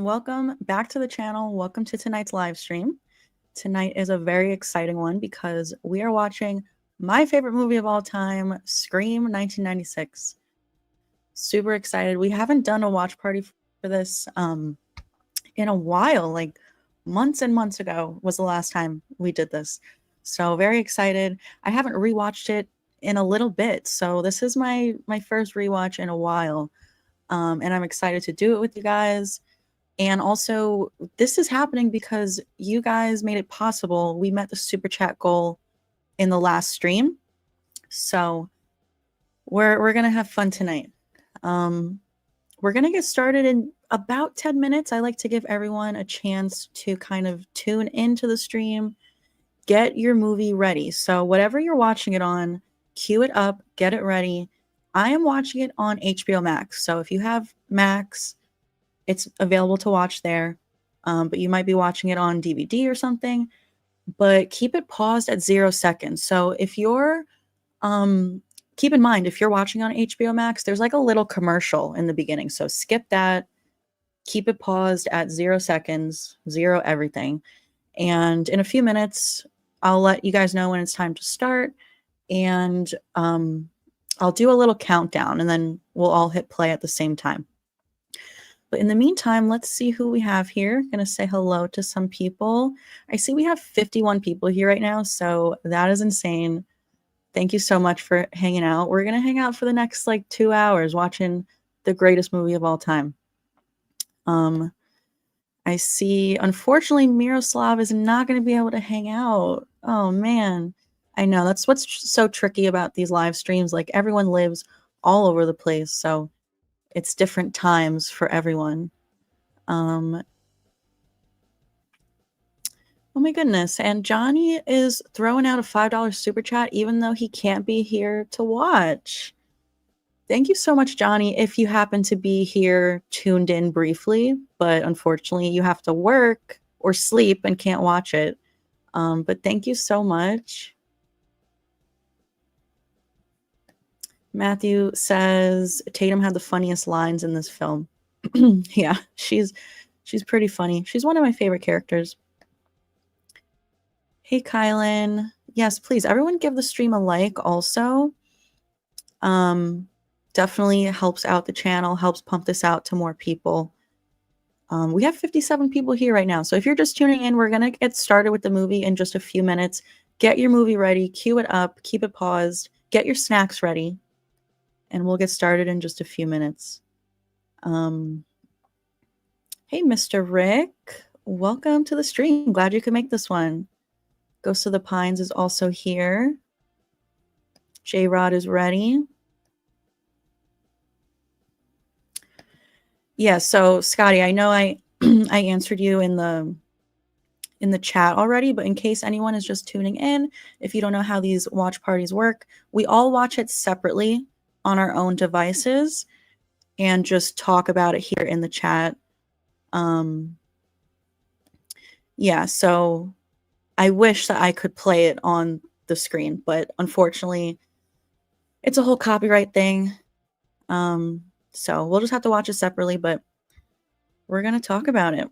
welcome back to the channel. Welcome to tonight's live stream. Tonight is a very exciting one because we are watching my favorite movie of all time, Scream 1996. Super excited. We haven't done a watch party for this in a while, like months and months ago was the last time we did this. So very excited. I haven't rewatched it in a little bit, so this is my first rewatch in a while. And I'm excited to do it with you guys. And also, this is happening because you guys made it possible. We met the super chat goal in the last stream. So we're gonna have fun tonight. We're gonna get started in about 10 minutes. I like to give everyone a chance to kind of tune into the stream, get your movie ready. So whatever you're watching it on, queue it up, get it ready. I am watching it on HBO Max. So if you have Max, it's available to watch there, but you might be watching it on DVD or something. But keep it paused at 0 seconds. So if you're, keep in mind, if you're watching on HBO Max, there's like a little commercial in the beginning. So skip that, keep it paused at 0 seconds, 0 everything. And in a few minutes, I'll let you guys know when it's time to start. And I'll do a little countdown and then we'll all hit play at the same time. But in the meantime, let's see who we have here. I'm going to say hello to some people. I see we have 51 people here right now, so that is insane. Thank you so much for hanging out. We're going to hang out for the next like 2 hours watching the greatest movie of all time. I see, unfortunately, Miroslav is not going to be able to hang out. Oh, man. I know. That's what's so tricky about these live streams. Like, everyone lives all over the place, so it's different times for everyone. Oh my goodness. And Johnny is throwing out a $5 super chat even though he can't be here to watch. Thank you so much, Johnny, if you happen to be here tuned in briefly, but unfortunately you have to work or sleep and can't watch it. But thank you so much. Matthew says Tatum had the funniest lines in this film. Yeah, she's pretty funny. She's one of my favorite characters. Hey, Kylan. Yes, please, everyone give the stream a like also. Definitely helps out the channel, helps pump this out to more people. We have 57 people here right now. So if you're just tuning in, we're going to get started with the movie in just a few minutes. Get your movie ready, queue it up, keep it paused, get your snacks ready, and we'll get started in just a few minutes. Hey, Mr. Rick, welcome to the stream. Glad you could make this one. Ghost of the Pines is also here. J-Rod is ready. Yeah, so Scotty, I know I I answered you in the chat already, but in case anyone is just tuning in, if you don't know how these watch parties work, we all watch it separately on our own devices and just talk about it here in the chat. Yeah, so I wish that I could play it on the screen, but unfortunately, it's a whole copyright thing. So we'll just have to watch it separately, but we're going to talk about it.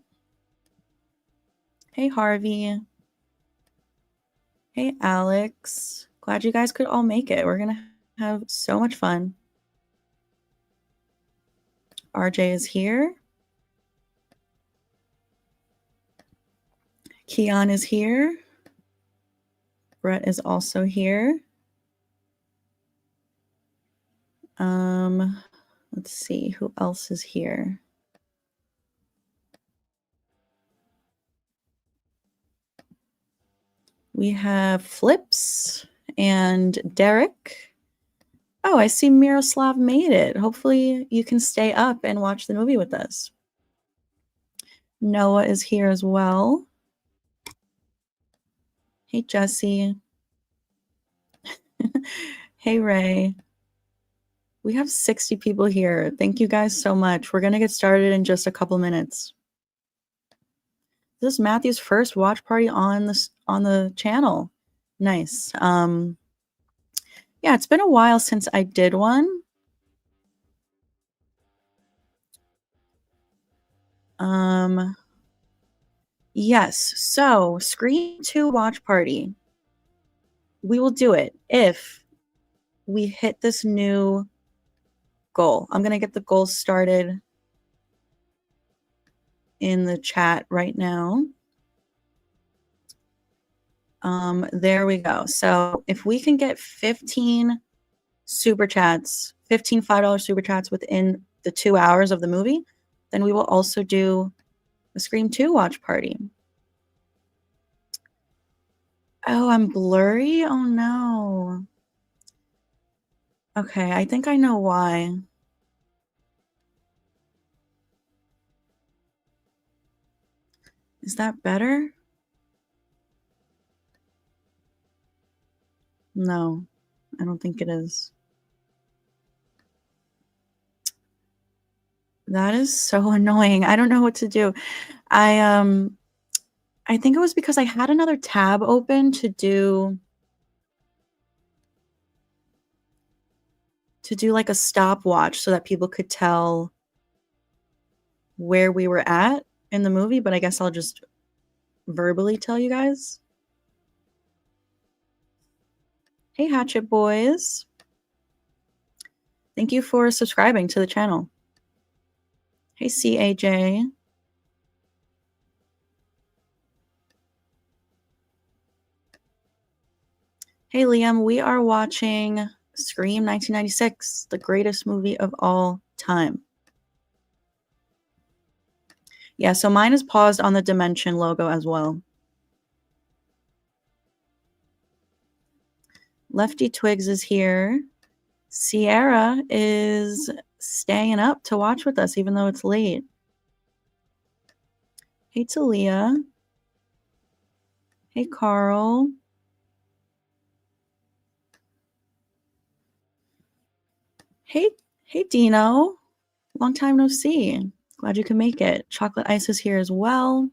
Hey, Harvey. Hey, Alex. Glad you guys could all make it. We're going to have so much fun. RJ is here. Keon is here. Brett is also here. Let's see who else is here. We have Flips and Derek. Oh, I see Miroslav made it. Hopefully you can stay up and watch the movie with us. Noah is here as well. Hey, Jesse. Hey, Ray. We have 60 people here. Thank you guys so much. We're going to get started in just a couple minutes. This is Matthew's first watch party on the channel. Nice. Yeah, it's been a while since I did one. Yes. So, Scream 2 watch party. We will do it if we hit this new goal. I'm going to get the goal started in the chat right now. There we go. So, if we can get 15 super chats, 15 $5 super chats within the 2 hours of the movie, then we will also do a Scream 2 watch party. Oh, I'm blurry? Oh no. Okay, I think I know why. Is that better? No, I don't think it is. That is so annoying. I don't know what to do. I think it was because I had another tab open to do like a stopwatch so that people could tell where we were at in the movie, but I guess I'll just verbally tell you guys. Hey, Hatchet Boys. Thank you for subscribing to the channel. Hey, CAJ. Hey, Liam. We are watching Scream 1996, the greatest movie of all time. Yeah, so mine is paused on the Dimension logo as well. Lefty Twigs is here. Sierra is staying up to watch with us, even though it's late. Hey, Talia. Hey, Carl. Hey, Dino. Long time no see. Glad you can make it. Chocolate Ice is here as well.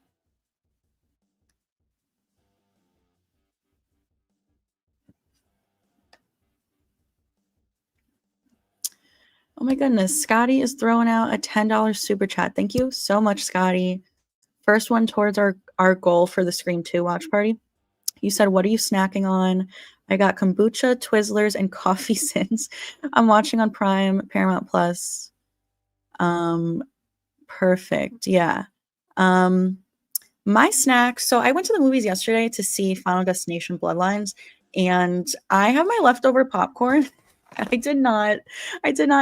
Oh my goodness. Scotty is throwing out a $10 super chat. Thank you so much, Scotty. First one towards our goal for the Scream 2 watch party. You said, what are you snacking on? I got kombucha, Twizzlers, and coffee sins. I'm watching on Prime, Paramount Plus. Perfect. Yeah. My snacks. So I went to the movies yesterday to see Final Destination Bloodlines, and I have my leftover popcorn. I did not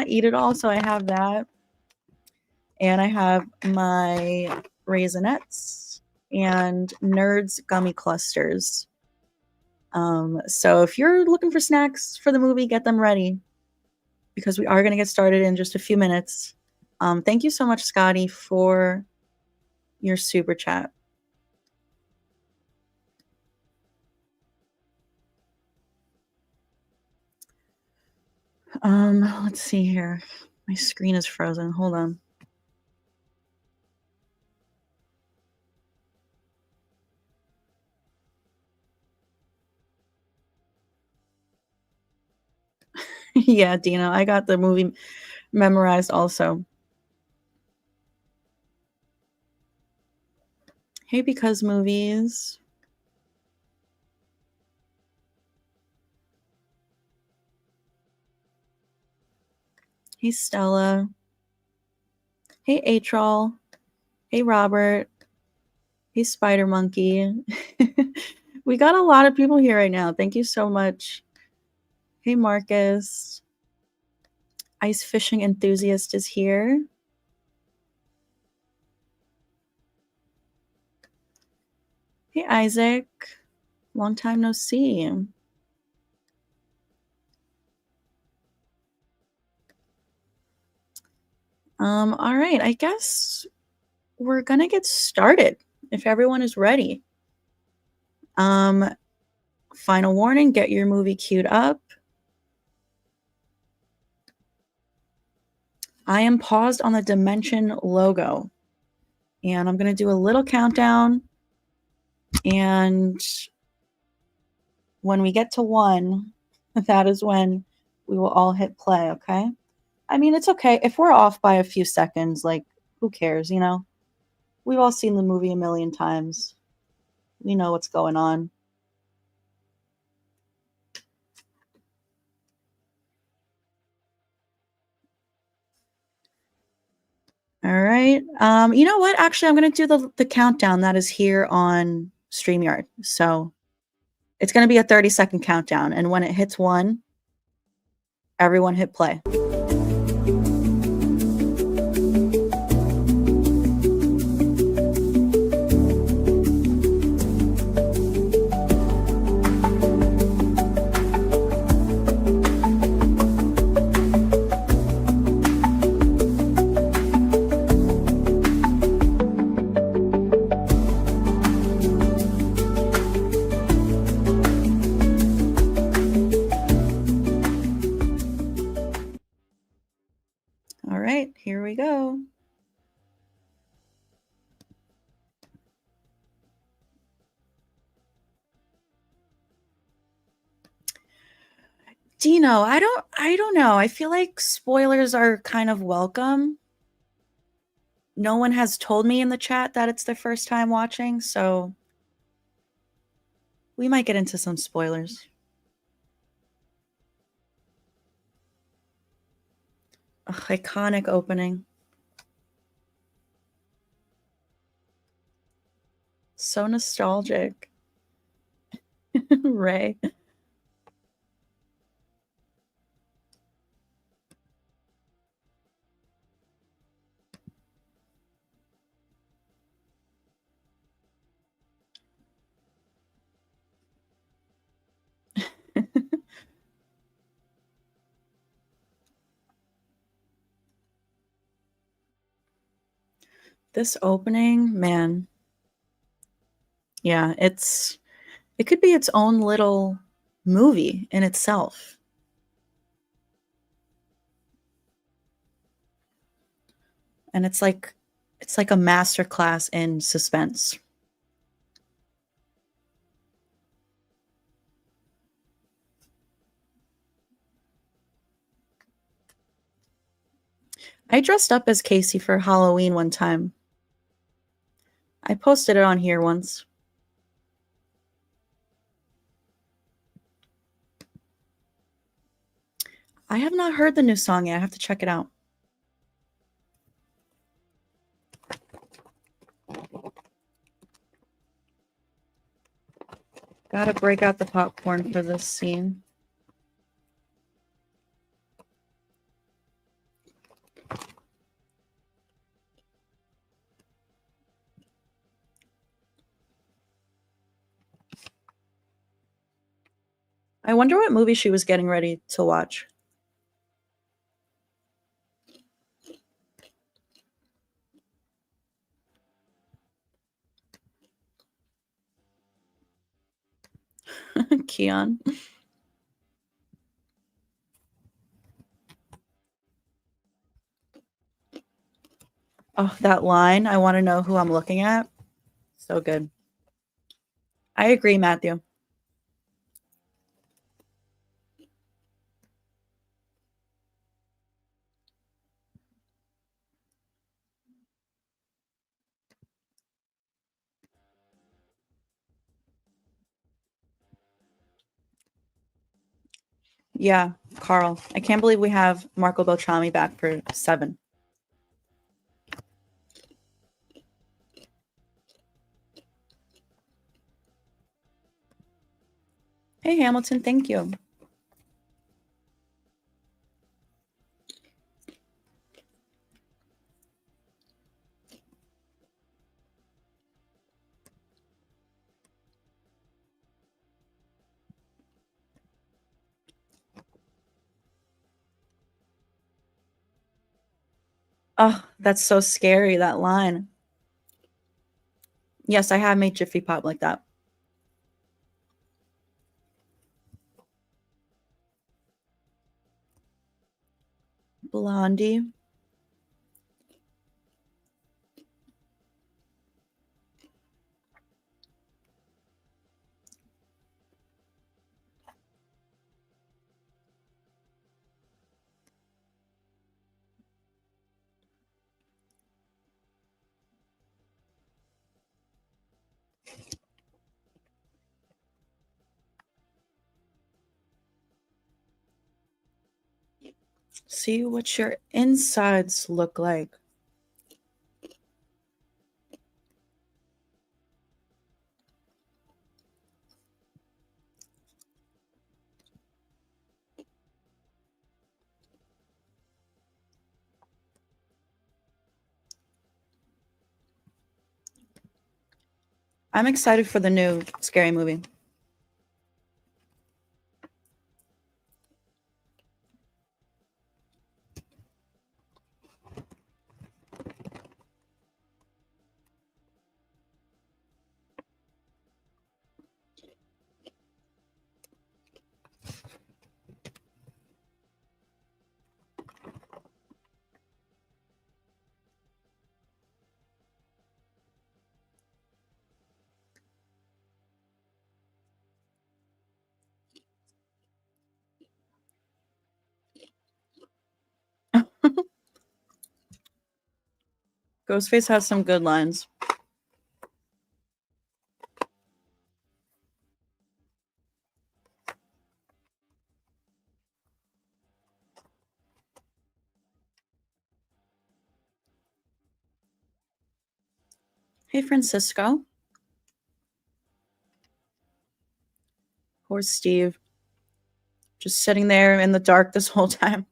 eat it all, so I have that. And I have my Raisinets and Nerds gummy clusters. So if you're looking for snacks for the movie, get them ready because we are going to get started in just a few minutes. Thank you so much, Scotty, for your super chat. Let's see here. My screen is frozen. Hold on. Yeah, Dina, I got the movie memorized also. Hey, because movies. Hey, Stella. Hey, Atrol. Hey, Robert. Hey, Spider Monkey. We got a lot of people here right now. Thank you so much. Hey, Marcus. Ice fishing enthusiast is here. Hey, Isaac. Long time no see. All right. I guess we're gonna get started if everyone is ready. Final warning, get your movie queued up. I am paused on the Dimension logo, and I'm gonna do a little countdown, and when we get to 1, that is when we will all hit play, okay? I mean, it's okay if we're off by a few seconds, like, who cares, you know? We've all seen the movie a million times. We know what's going on. All right. You know what? Actually, I'm going to do the countdown that is here on StreamYard. So it's going to be a 30-second countdown. And when it hits 1, everyone hit play. All right, here we go. Dino, I don't know. I feel like spoilers are kind of welcome. No one has told me in the chat that it's their first time watching, so we might get into some spoilers. Ugh, iconic opening. So nostalgic. Ray. This opening, man. Yeah, it could be its own little movie in itself. And it's like a masterclass in suspense. I dressed up as Casey for Halloween one time. I posted it on here once. I have not heard the new song yet. I have to check it out. Gotta break out the popcorn for this scene. I wonder what movie she was getting ready to watch. Keon. Oh, that line. I want to know who I'm looking at. So good. I agree, Matthew. Yeah, Carl. I can't believe we have Marco Beltrami back for 7. Hey, Hamilton. Thank you. Oh, that's so scary, that line. Yes, I have made Jiffy Pop like that. Blondie. See what your insides look like. I'm excited for the new Scary Movie. Ghostface has some good lines. Hey, Francisco. Poor Steve. Just sitting there in the dark this whole time.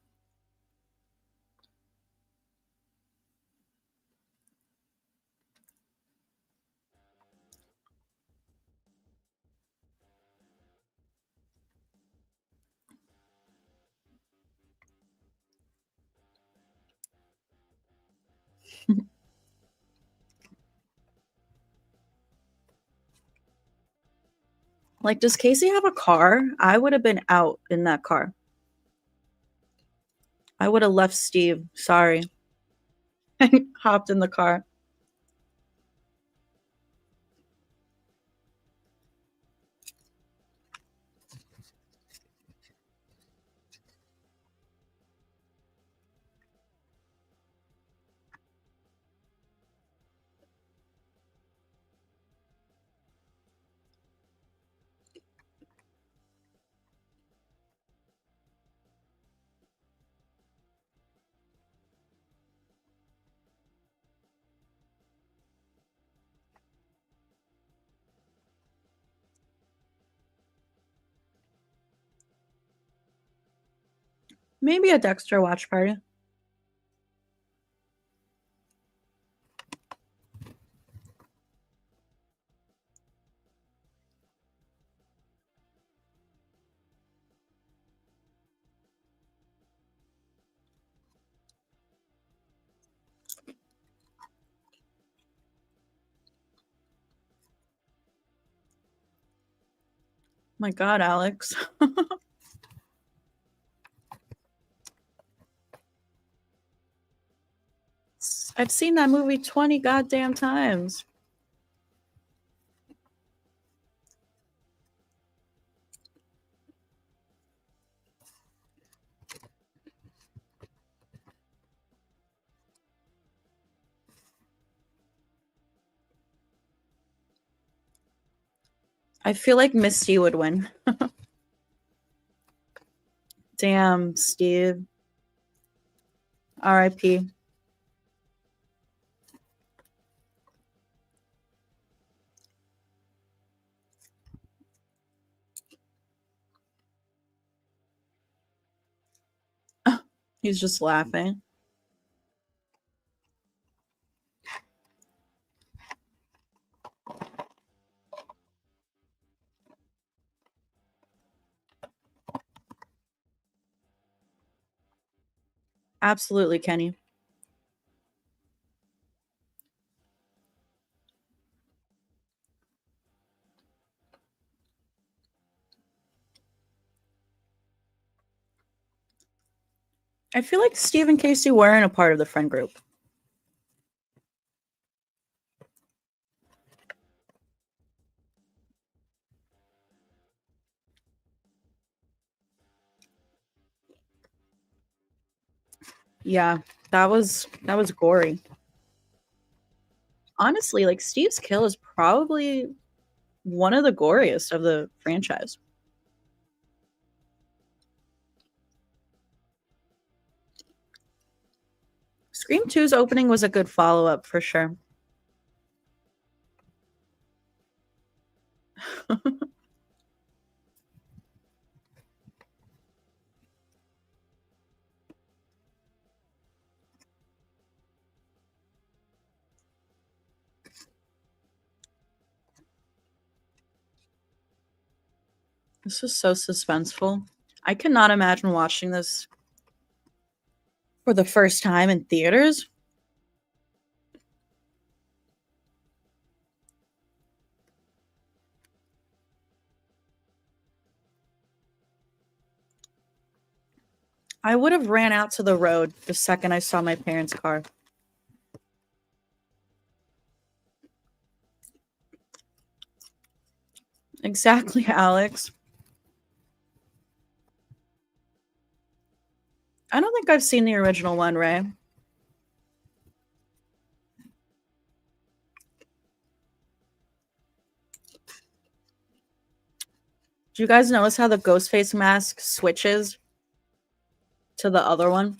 Like, does Casey have a car? I would have been out in that car. I would have left Steve. Sorry. And hopped in the car. Maybe a Dexter watch party. My God, Alex. I've seen that movie 20 goddamn times. I feel like Misty would win. Damn, Steve. R.I.P. He's just laughing. Absolutely, Kenny. I feel like Steve and Casey weren't a part of the friend group. Yeah, that was gory. Honestly, like Steve's kill is probably one of the goriest of the franchise. Scream 2's opening was a good follow-up for sure. This was so suspenseful. I cannot imagine watching this for the first time in theaters. I would have ran out to the road the second I saw my parents' car. Exactly, Alex. I don't think I've seen the original one, Ray. Do you guys notice how the Ghostface mask switches to the other one?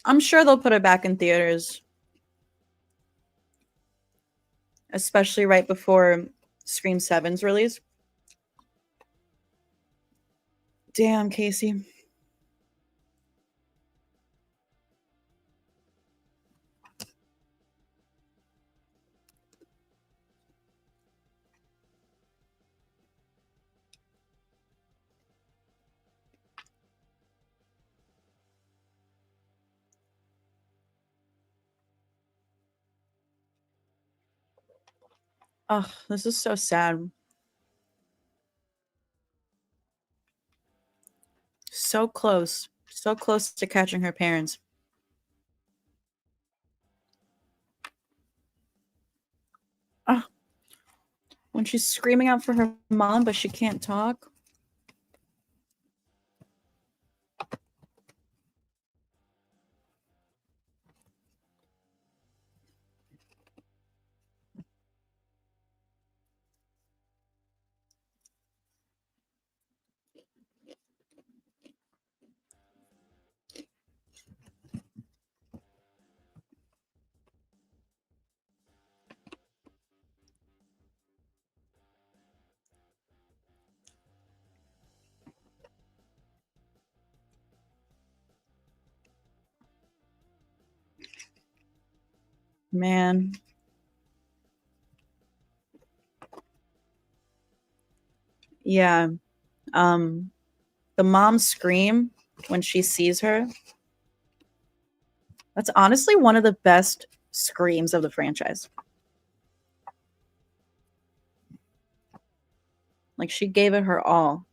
I'm sure they'll put it back in theaters, especially right before Scream 7's release. Damn, Casey. Oh, this is so sad. So close. So close to catching her parents. Oh, when she's screaming out for her mom, but she can't talk. Man. Yeah. The mom scream when she sees her. That's honestly one of the best screams of the franchise. Like, she gave it her all.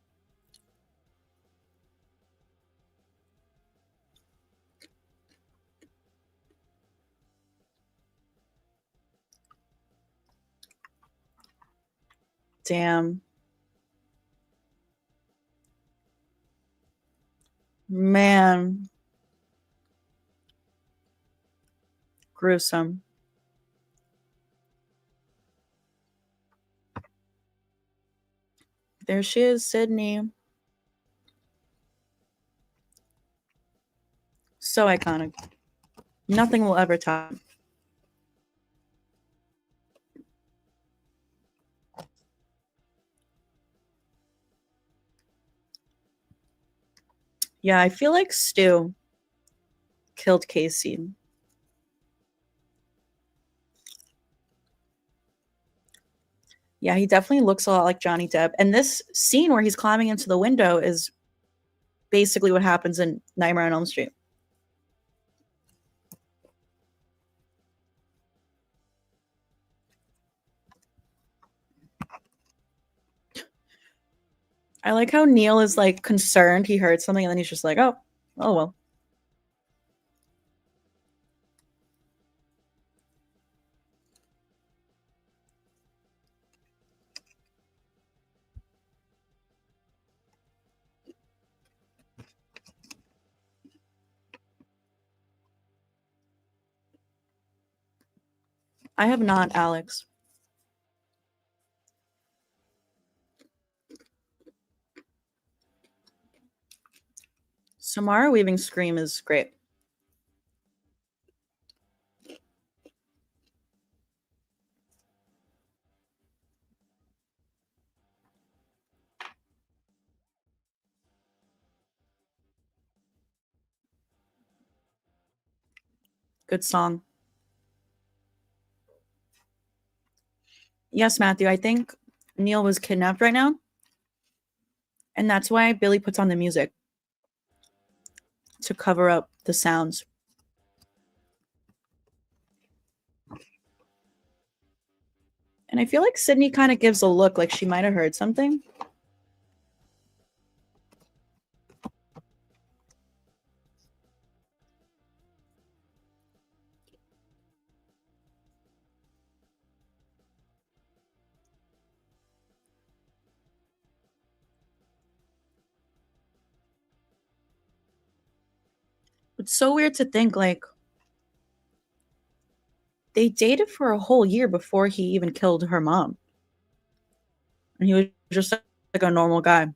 Damn. Man. Gruesome. There she is, Sydney. So iconic. Nothing will ever top. Yeah, I feel like Stu killed Casey. Yeah, he definitely looks a lot like Johnny Depp. And this scene where he's climbing into the window is basically what happens in Nightmare on Elm Street. I like how Neil is like concerned he heard something and then he's just like, oh well. I have not, Alex. Samara Weaving's scream is great. Good song. Yes, Matthew, I think Neil was kidnapped right now. And that's why Billy puts on the music to cover up the sounds. And I feel like Sydney kind of gives a look like she might have heard something. It's so weird to think like they dated for a whole year before he even killed her mom. And he was just like a normal guy.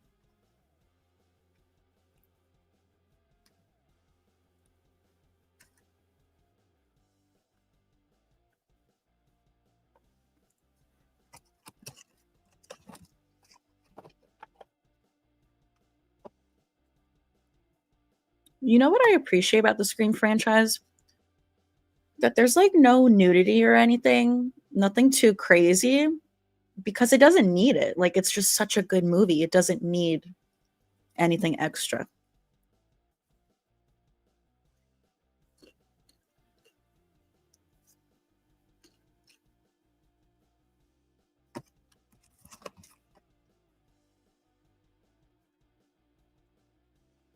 You know what I appreciate about the Scream franchise? That there's like no nudity or anything, nothing too crazy, because it doesn't need it. Like it's just such a good movie. It doesn't need anything extra.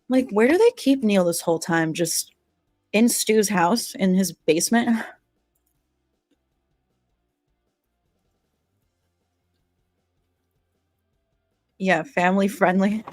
Like, where do they keep Neil this whole time? Just in Stu's house in his basement? Yeah, family friendly.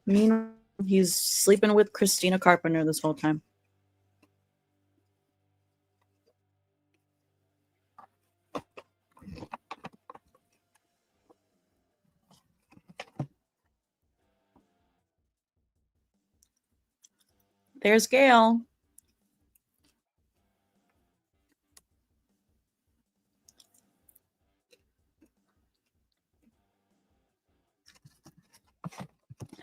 Meanwhile, he's sleeping with Christina Carpenter this whole time. There's Gail.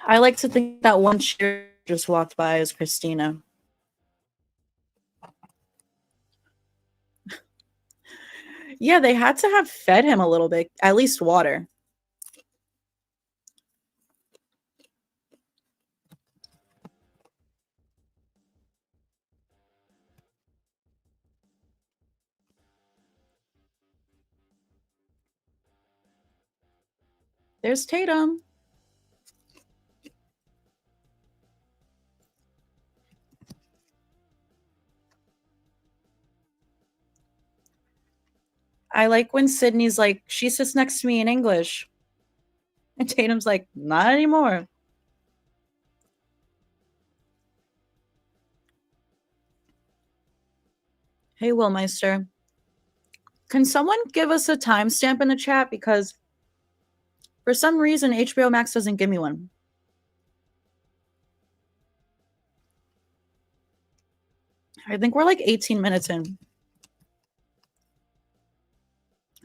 I like to think that one cheer just walked by as Christina. Yeah, they had to have fed him a little bit, at least water. There's Tatum. I like when Sydney's like, she sits next to me in English. And Tatum's like, not anymore. Hey, Willmeister. Can someone give us a timestamp in the chat? Because for some reason, HBO Max doesn't give me one. I think we're like 18 minutes in.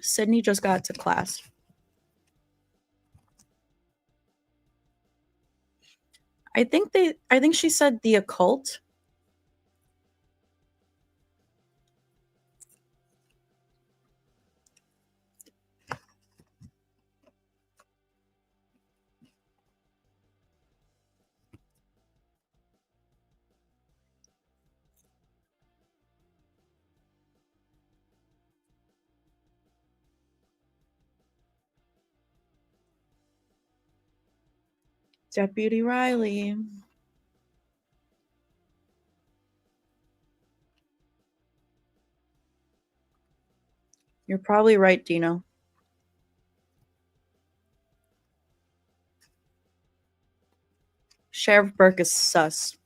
Sydney just got to class. I think she said the occult. Deputy Riley. You're probably right, Dino. Sheriff Burke is sus.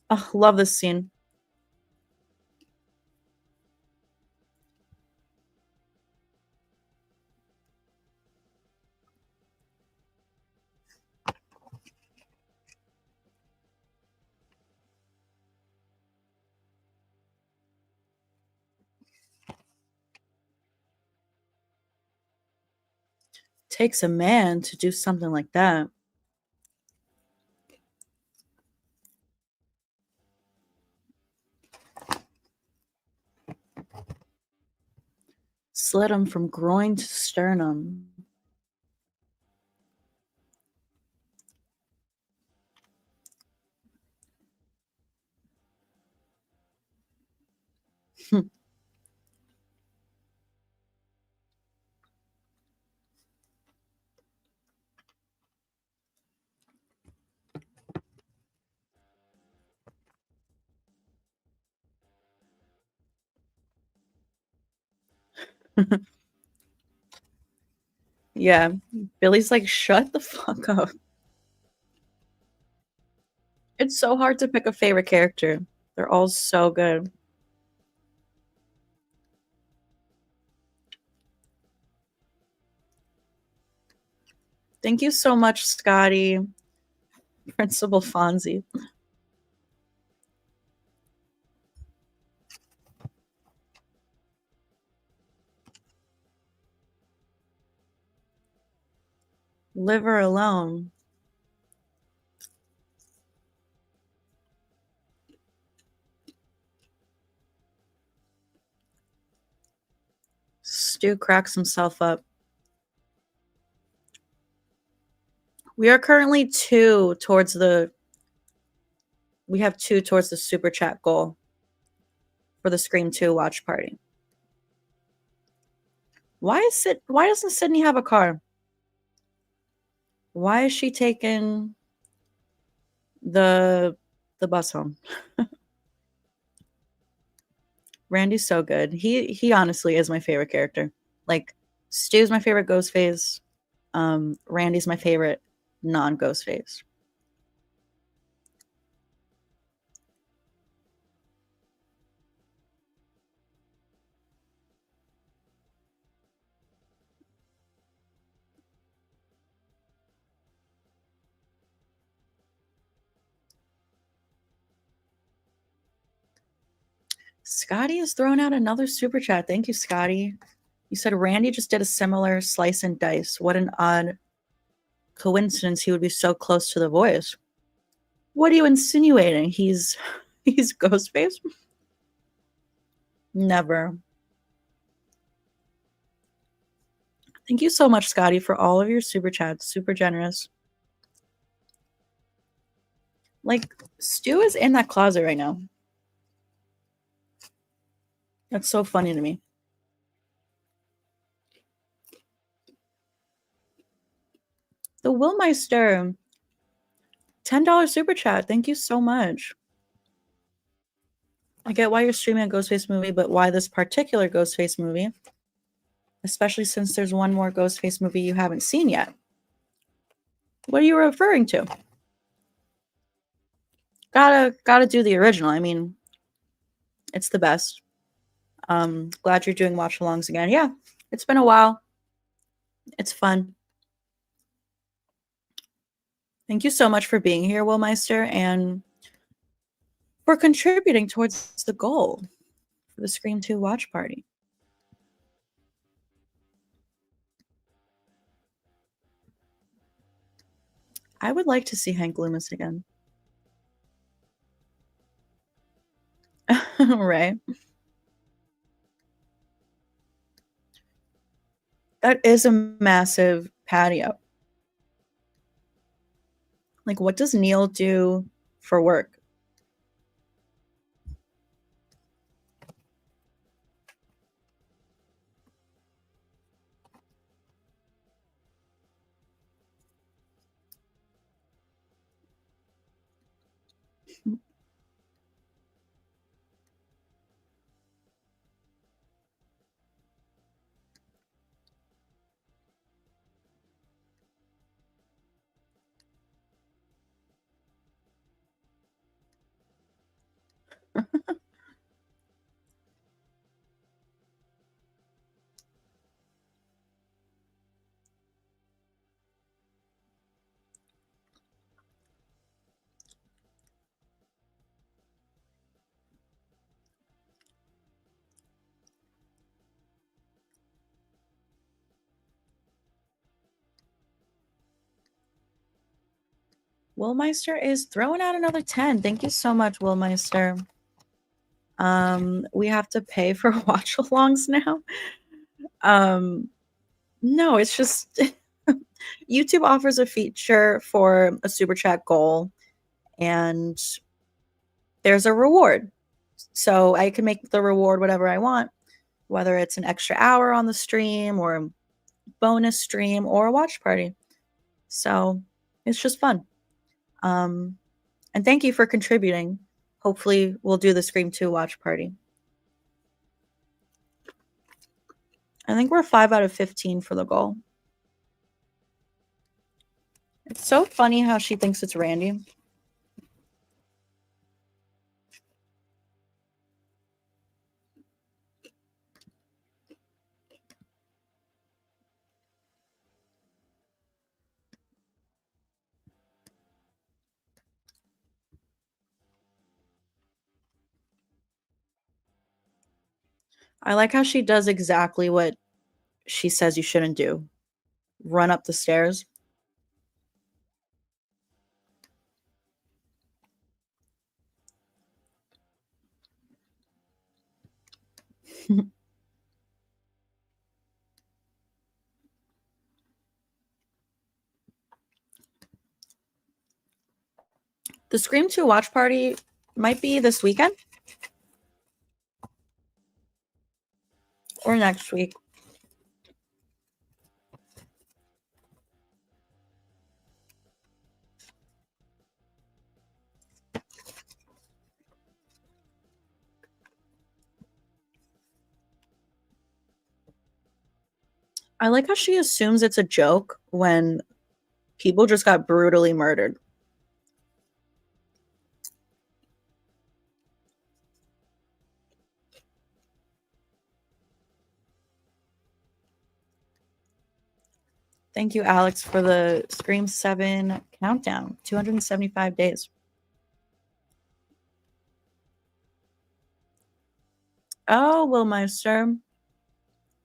Oh, love this scene. Takes a man to do something like that. Slit him from groin to sternum. Yeah, Billy's like, shut the fuck up. It's so hard to pick a favorite character. They're all so good. Thank you so much, Scotty. Principal Fonzie. Live her alone. Stu cracks himself up. We are currently two towards the super chat goal for the Scream 2 watch party. Why doesn't Sydney have a car? Why is she taking the bus home? Randy's so good. He honestly is my favorite character. Like, Stu's my favorite Ghostface. Randy's my favorite non-Ghostface. Scotty has thrown out another super chat. Thank you, Scotty. You said Randy just did a similar slice and dice. What an odd coincidence he would be so close to the voice. What are you insinuating? He's Ghostface? Never. Thank you so much, Scotty, for all of your super chats. Super generous. Like, Stu is in that closet right now. That's so funny to me. The Willmeister, $10 super chat. Thank you so much. I get why you're streaming a Ghostface movie, but why this particular Ghostface movie? Especially since there's one more Ghostface movie you haven't seen yet. What are you referring to? Gotta do the original. I mean, it's the best. Glad you're doing watch alongs again. Yeah, it's been a while. It's fun. Thank you so much for being here, Willmeister, and for contributing towards the goal for the Scream 2 watch party. I would like to see Hank Loomis again. Right? That is a massive patio. Like, what does Neil do for work? Willmeister is throwing out another 10. Thank you so much, Willmeister. We have to pay for watch-alongs now. No, it's just YouTube offers a feature for a super chat goal, and there's a reward. So I can make the reward whatever I want, whether it's an extra hour on the stream or a bonus stream or a watch party. So it's just fun. And thank you for contributing. Hopefully we'll do the Scream 2 watch party. I think we're 5 out of 15 for the goal. It's so funny how she thinks it's Randy. I like how she does exactly what she says you shouldn't do. Run up the stairs. The Scream 2 watch party might be this weekend or next week. I like how she assumes it's a joke when people just got brutally murdered. Thank you, Alex, for the Scream 7 countdown. 275 days. Oh, Willmeister.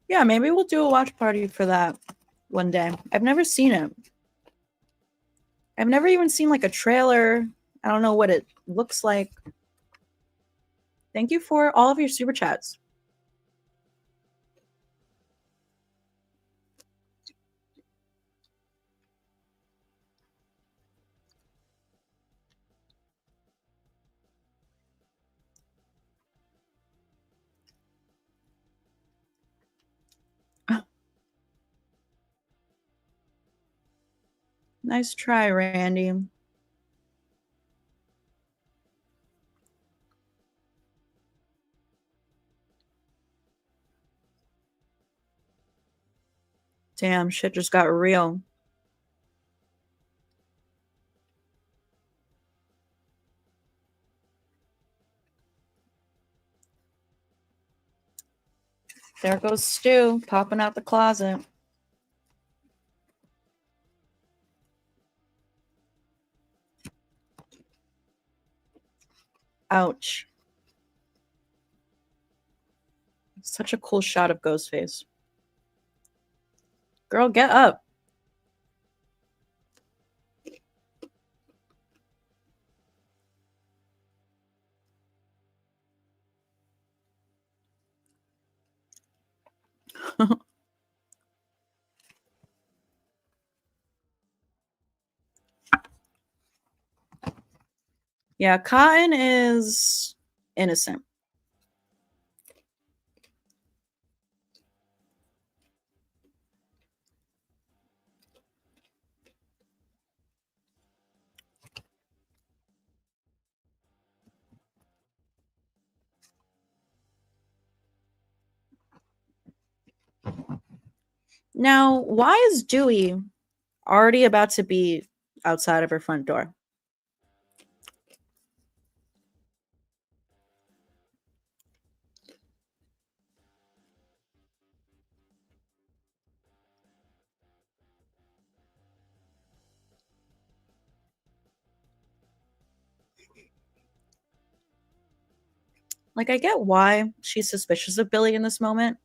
Yeah, maybe we'll do a watch party for that one day. I've never seen it. I've never even seen like a trailer. I don't know what it looks like. Thank you for all of your super chats. Nice try, Randy. Damn, shit just got real. There goes Stu popping out the closet. Ouch. Such a cool shot of Ghostface. Girl, get up. Yeah, Cotton is innocent. Now, why is Dewey already about to be outside of her front door? Like, I get why she's suspicious of Billy in this moment,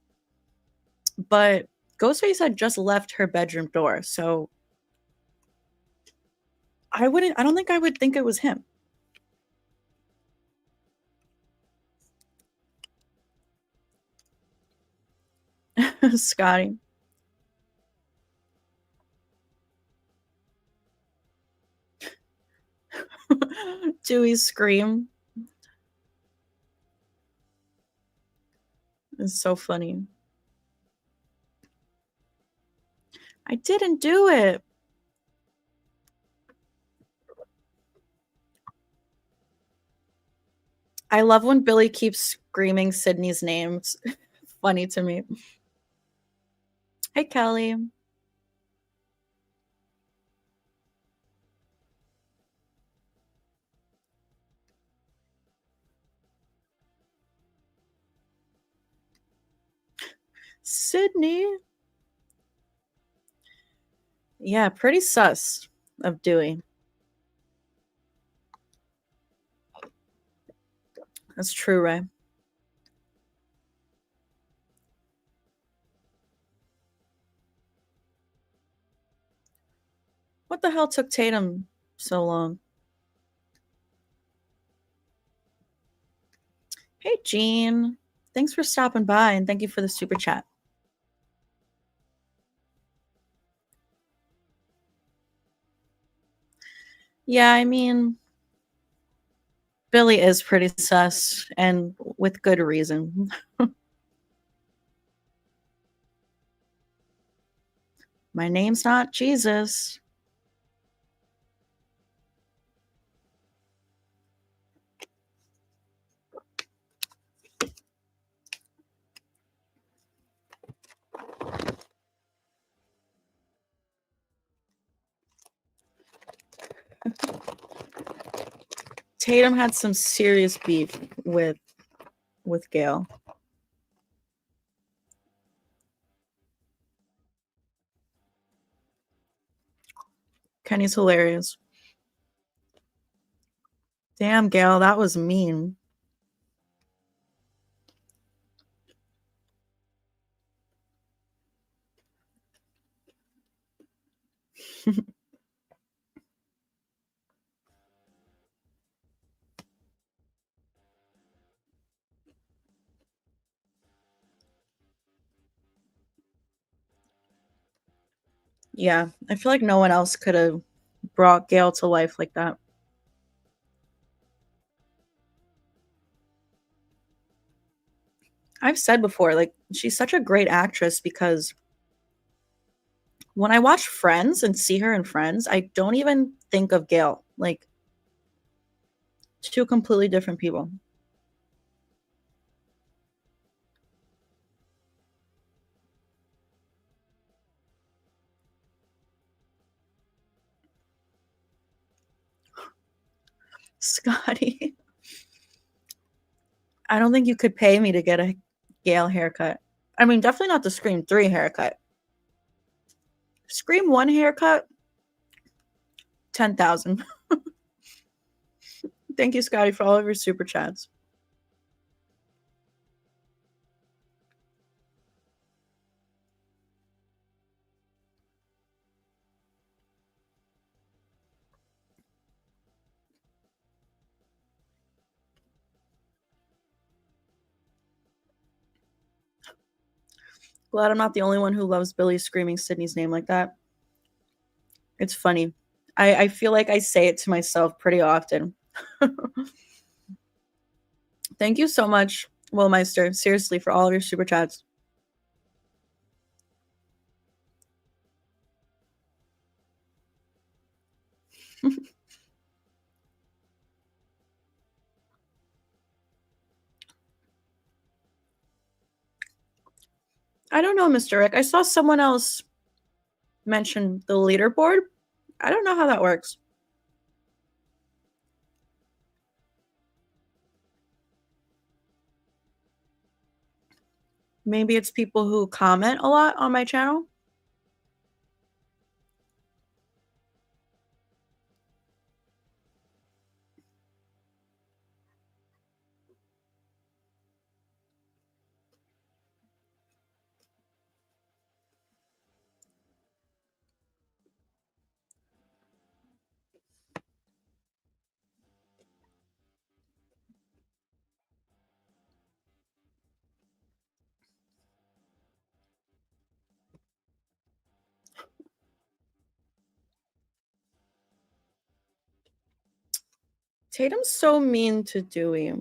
but Ghostface had just left her bedroom door, so I don't think I would think it was him. Scotty. Dewey's scream is so funny. I didn't do it. I love when Billy keeps screaming Sydney's name. It's funny to me. Hey, Kelly. Sydney. Yeah, pretty sus of Dewey. That's true, Ray. What the hell took Tatum so long? Hey, Jean. Thanks for stopping by, and thank you for the super chat. Yeah, I mean, Billy is pretty sus, and with good reason. My name's not Jesus. Tatum had some serious beef with Gail. Kenny's hilarious. Damn, Gail, that was mean. Yeah, I feel like no one else could have brought Gail to life like that. I've said before, like, she's such a great actress because when I watch Friends and see her in Friends, I don't even think of Gail. Like, two completely different people. Scotty, I don't think you could pay me to get a Gail haircut. I mean, definitely not the Scream 3 haircut. Scream 1 haircut, 10,000. Thank you, Scotty, for all of your super chats. Glad I'm not the only one who loves Billy screaming Sydney's name like that. It's funny. I feel like I say it to myself pretty often. Thank you so much, Willmeister, seriously, for all of your super chats. I don't know, Mr. Rick. I saw someone else mention the leaderboard. I don't know how that works. Maybe it's people who comment a lot on my channel. Tatum's so mean to Dewey.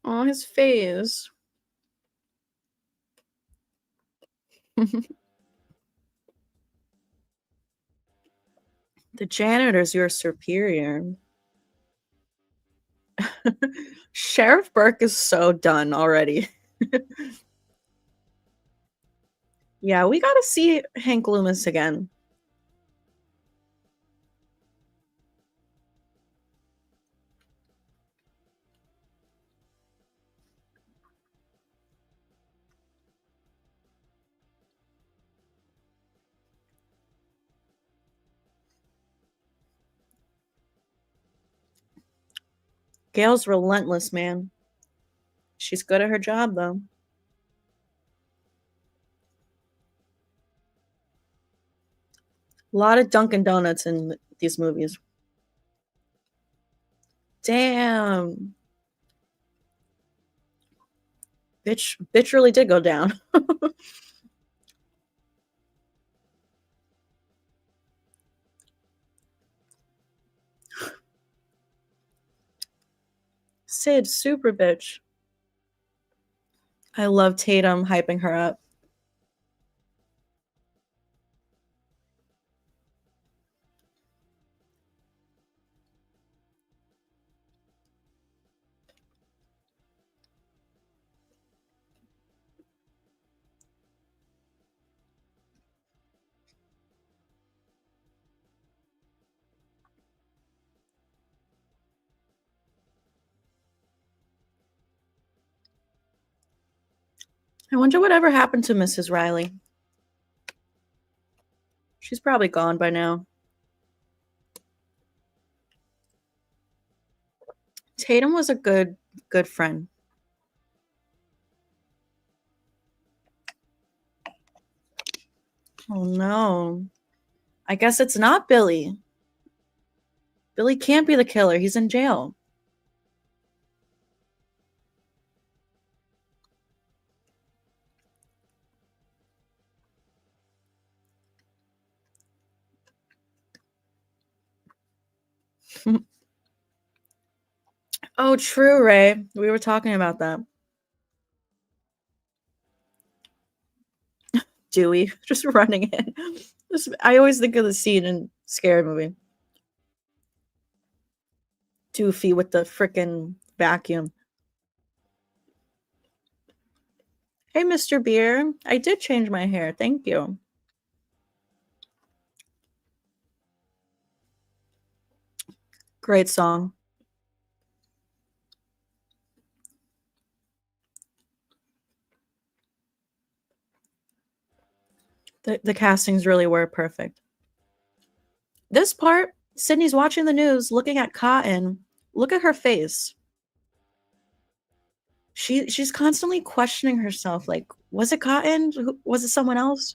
Oh, his face. The janitor's your superior. Sheriff Burke is so done already. Yeah, we gotta see Hank Loomis again. Gail's relentless, man. She's good at her job, though. A lot of Dunkin' Donuts in these movies. Damn. Bitch really did go down. Sid, super bitch. I love Tatum hyping her up. I wonder whatever happened to Mrs. Riley. She's probably gone by now. Tatum was a good friend. Oh no. I guess it's not Billy. Billy can't be the killer. He's in jail. Oh, true, Ray. We were talking about that. Dewey just running in. I always think of the scene in Scary Movie. Doofy with the frickin' vacuum. Hey, Mr. Beer. I did change my hair. Thank you. Great song. The castings really were perfect. This part, Sydney's watching the news, looking at Cotton. Look at her face. She's constantly questioning herself. Like, was it Cotton? Was it someone else?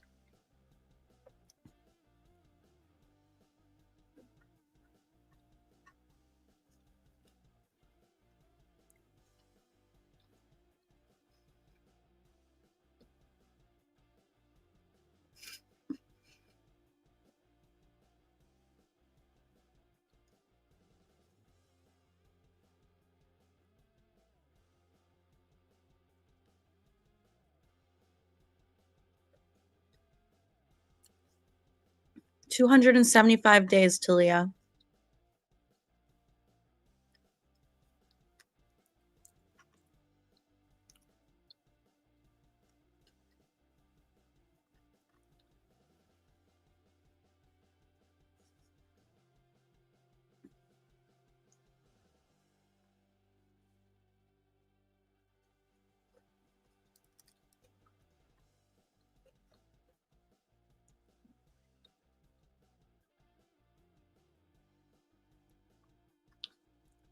275 days, Talia.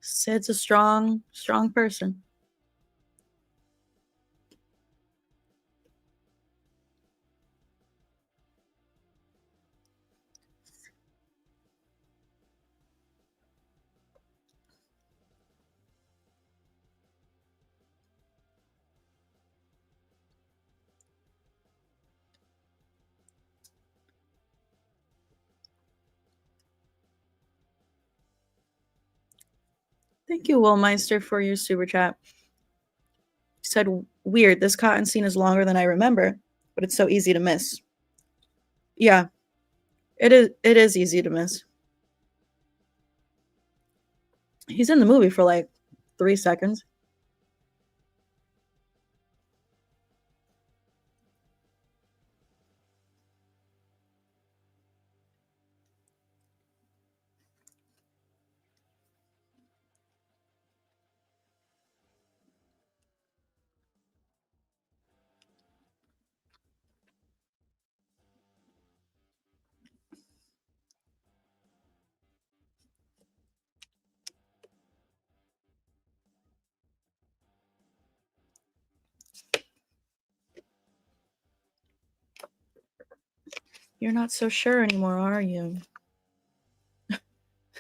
Sid's a strong person. Thank you, Willmeister, for your super chat. Said, weird, this cotton scene is longer than I remember, but it's so easy to miss. Yeah, it is easy to miss. He's in the movie for like 3 seconds. You're not so sure anymore, are you?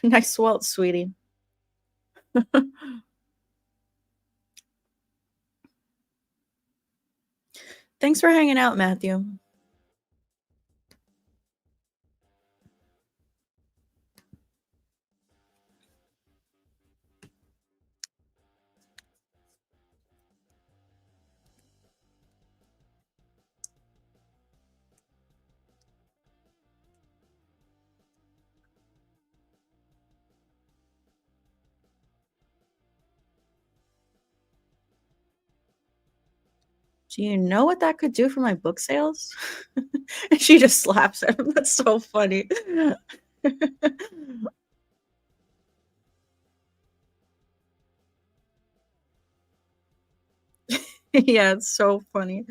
Nice welt, sweetie. Thanks for hanging out, Matthew. Do you know what that could do for my book sales? And she just slaps him. That's so funny. Yeah, it's so funny.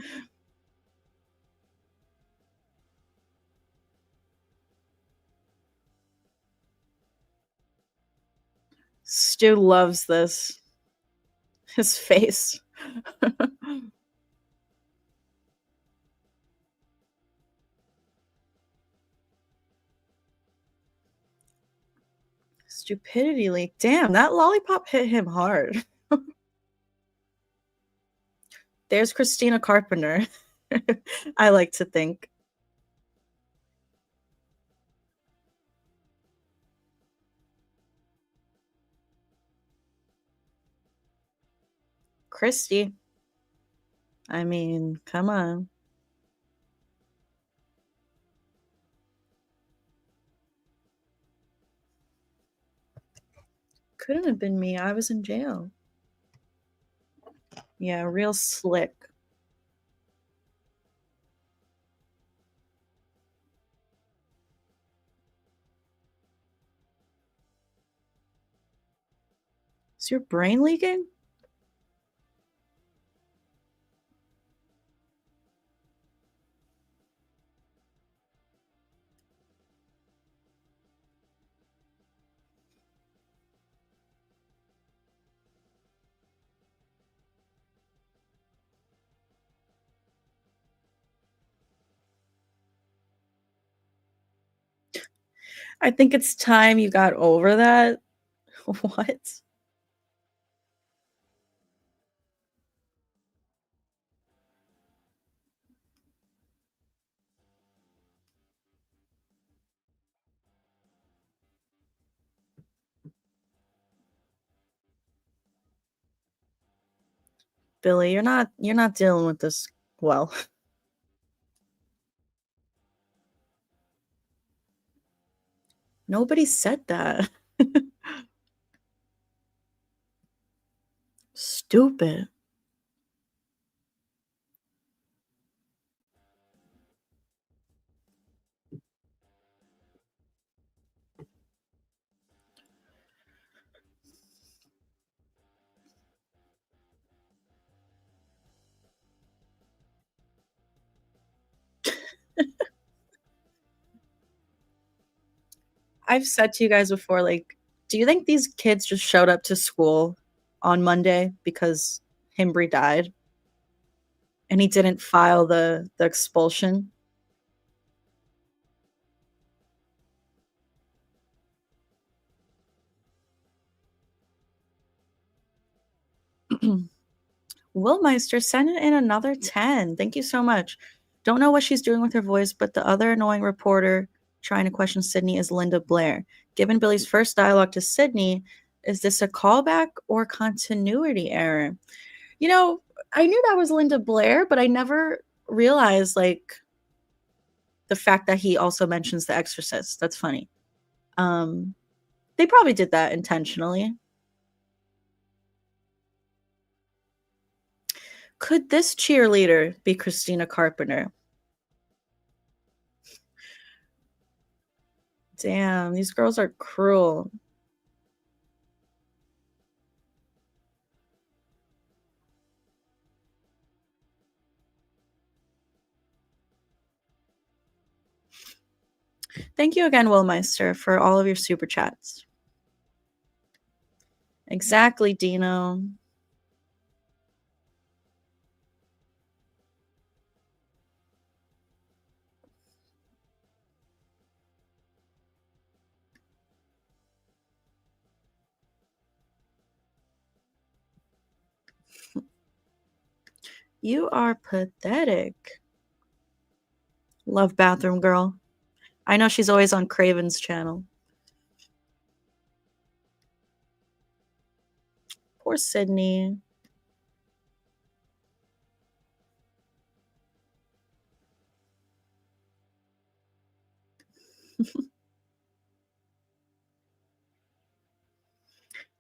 Stu loves this. His face. Stupidity leak. Damn, that lollipop hit him hard. There's Christina Carpenter. I like to think. Christy. I mean, come on. Couldn't have been me. I was in jail. Yeah, real slick. Is your brain leaking? I think it's time you got over that. What? Billy, you're not dealing with this well. Nobody said that. Stupid. I've said to you guys before, like, do you think these kids just showed up to school on Monday because Himbry died and he didn't file the expulsion? Willmeister sent in another 10. Thank you so much. Don't know what she's doing with her voice, but the other annoying reporter trying to question Sydney is Linda Blair. Given Billy's first dialogue to Sydney, Is this a callback or continuity error? You know, I knew that was Linda Blair, but I never realized like the fact that he also mentions The Exorcist. That's funny. Um, they probably did that intentionally. Could this cheerleader be Christina Carpenter? Damn, these girls are cruel. Thank you again, Willmeister, for all of your super chats. Exactly, Dino. You are pathetic. Love Bathroom Girl. I know she's always on Craven's channel. Poor Sydney.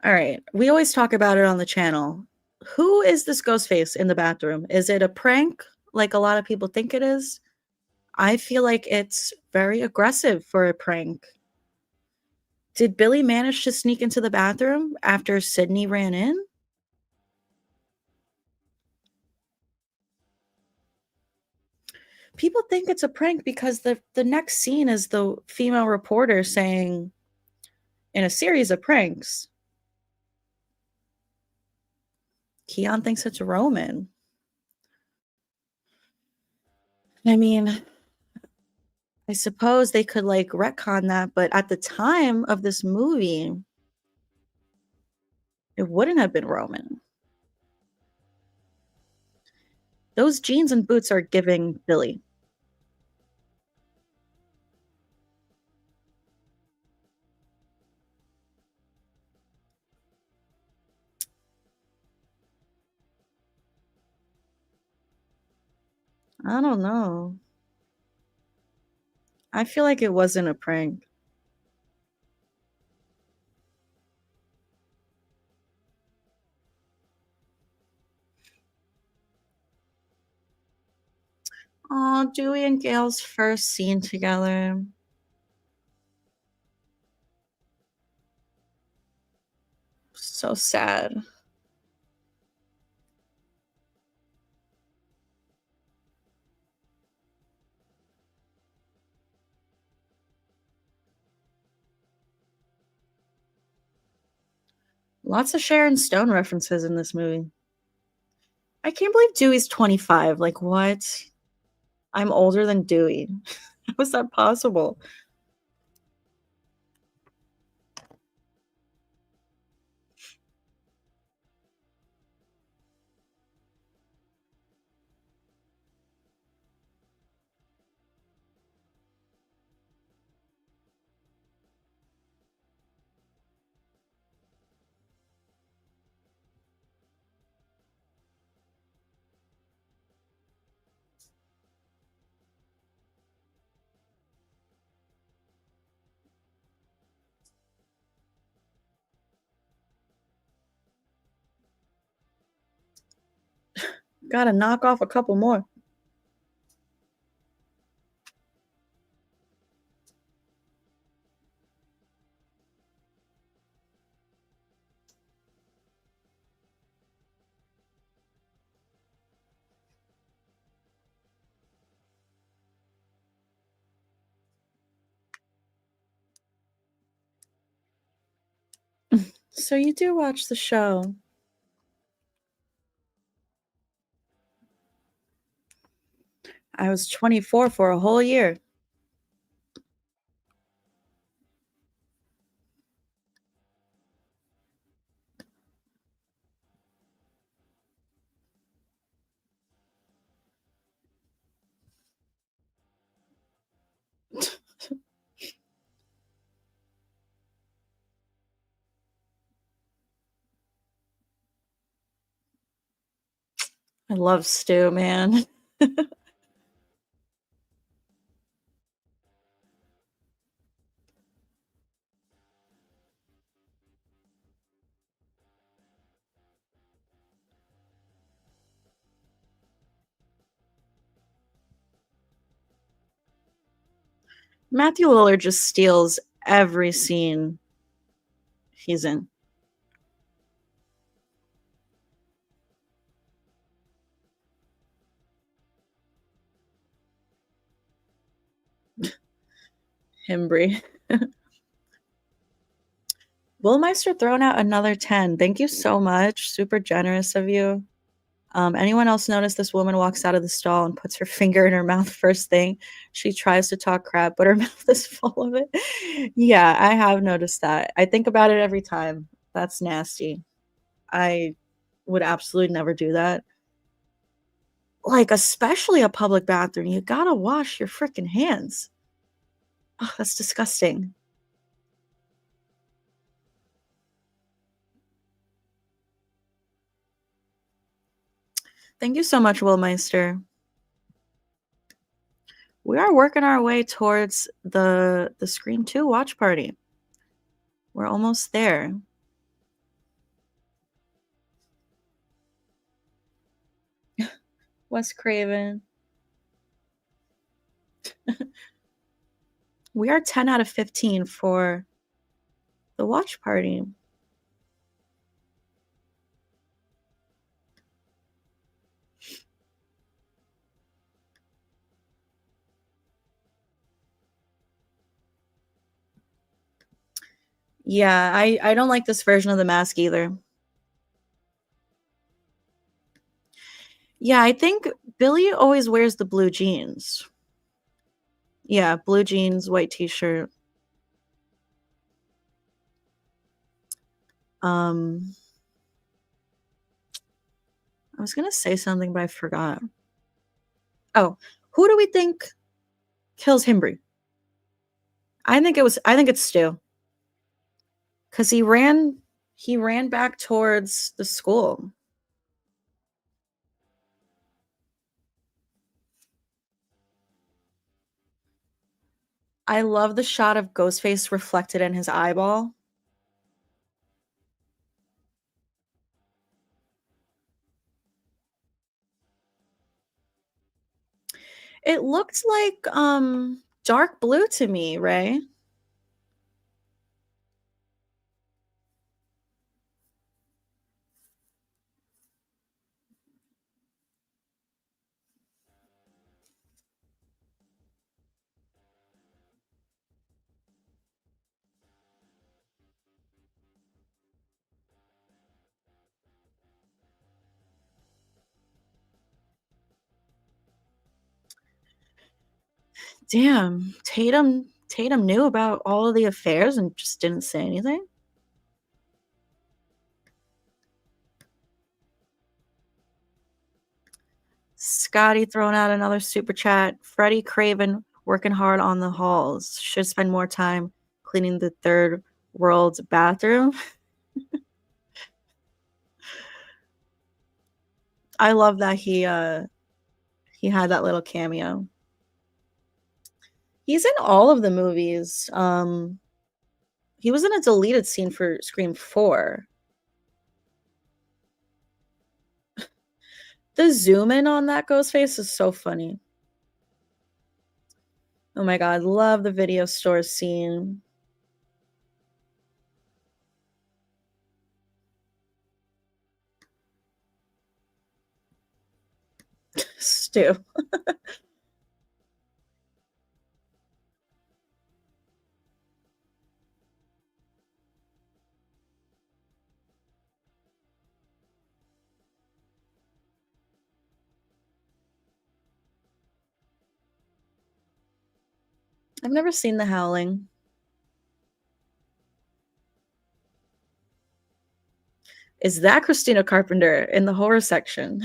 All right. We always talk about it on the channel. Who is this ghost face in the bathroom? Is it a prank like a lot of people think it is? I feel like it's very aggressive for a prank. Did Billy manage to sneak into the bathroom after Sydney ran in? People think it's a prank because the next scene is the female reporter saying in a series of pranks, Keon thinks it's Roman. I mean, I suppose they could like retcon that, but at the time of this movie, it wouldn't have been Roman. Those jeans and boots are giving Billy. I don't know. I feel like it wasn't a prank. Oh, Dewey and Gail's first scene together. So sad. Lots of Sharon Stone references in this movie. I can't believe Dewey's 25. Like, what? I'm older than Dewey. How is that possible? Gotta knock off a couple more. So you do watch the show. I was 24 for a whole year. I love stew, man. Matthew Lillard just steals every scene he's in. Himbry. Willmeister throwing out another 10. Thank you so much. Super generous of you. Anyone else notice this woman walks out of the stall and puts her finger in her mouth first thing? She tries to talk crap, but her mouth is full of it. Yeah, I have noticed that. I think about it every time. That's nasty. I would absolutely never do that. Like, especially a public bathroom, you gotta wash your freaking hands. Oh, that's disgusting. Thank you so much, Willmeister. We are working our way towards the Scream 2 watch party. We're almost there. Wes Craven. We are 10 out of 15 for the watch party. Yeah, I don't like this version of the mask either. Yeah, I think Billy always wears the blue jeans. Yeah, blue jeans, white t-shirt. I was gonna say something, but I forgot. Oh, who do we think kills Himbry? I think it's Stu. Cause he ran back towards the school. I love the shot of Ghostface reflected in his eyeball. It looked like dark blue to me, Ray. Damn, Tatum knew about all of the affairs and just didn't say anything. Scotty throwing out another super chat. Freddie Craven working hard on the halls. Should spend more time cleaning the third world's bathroom. I love that he had that little cameo. He's in all of the movies. He was in a deleted scene for Scream 4. The zoom in on that ghost face is so funny. Oh my god, love the video store scene. Stu. I've never seen The Howling. Is that Christina Carpenter in the horror section?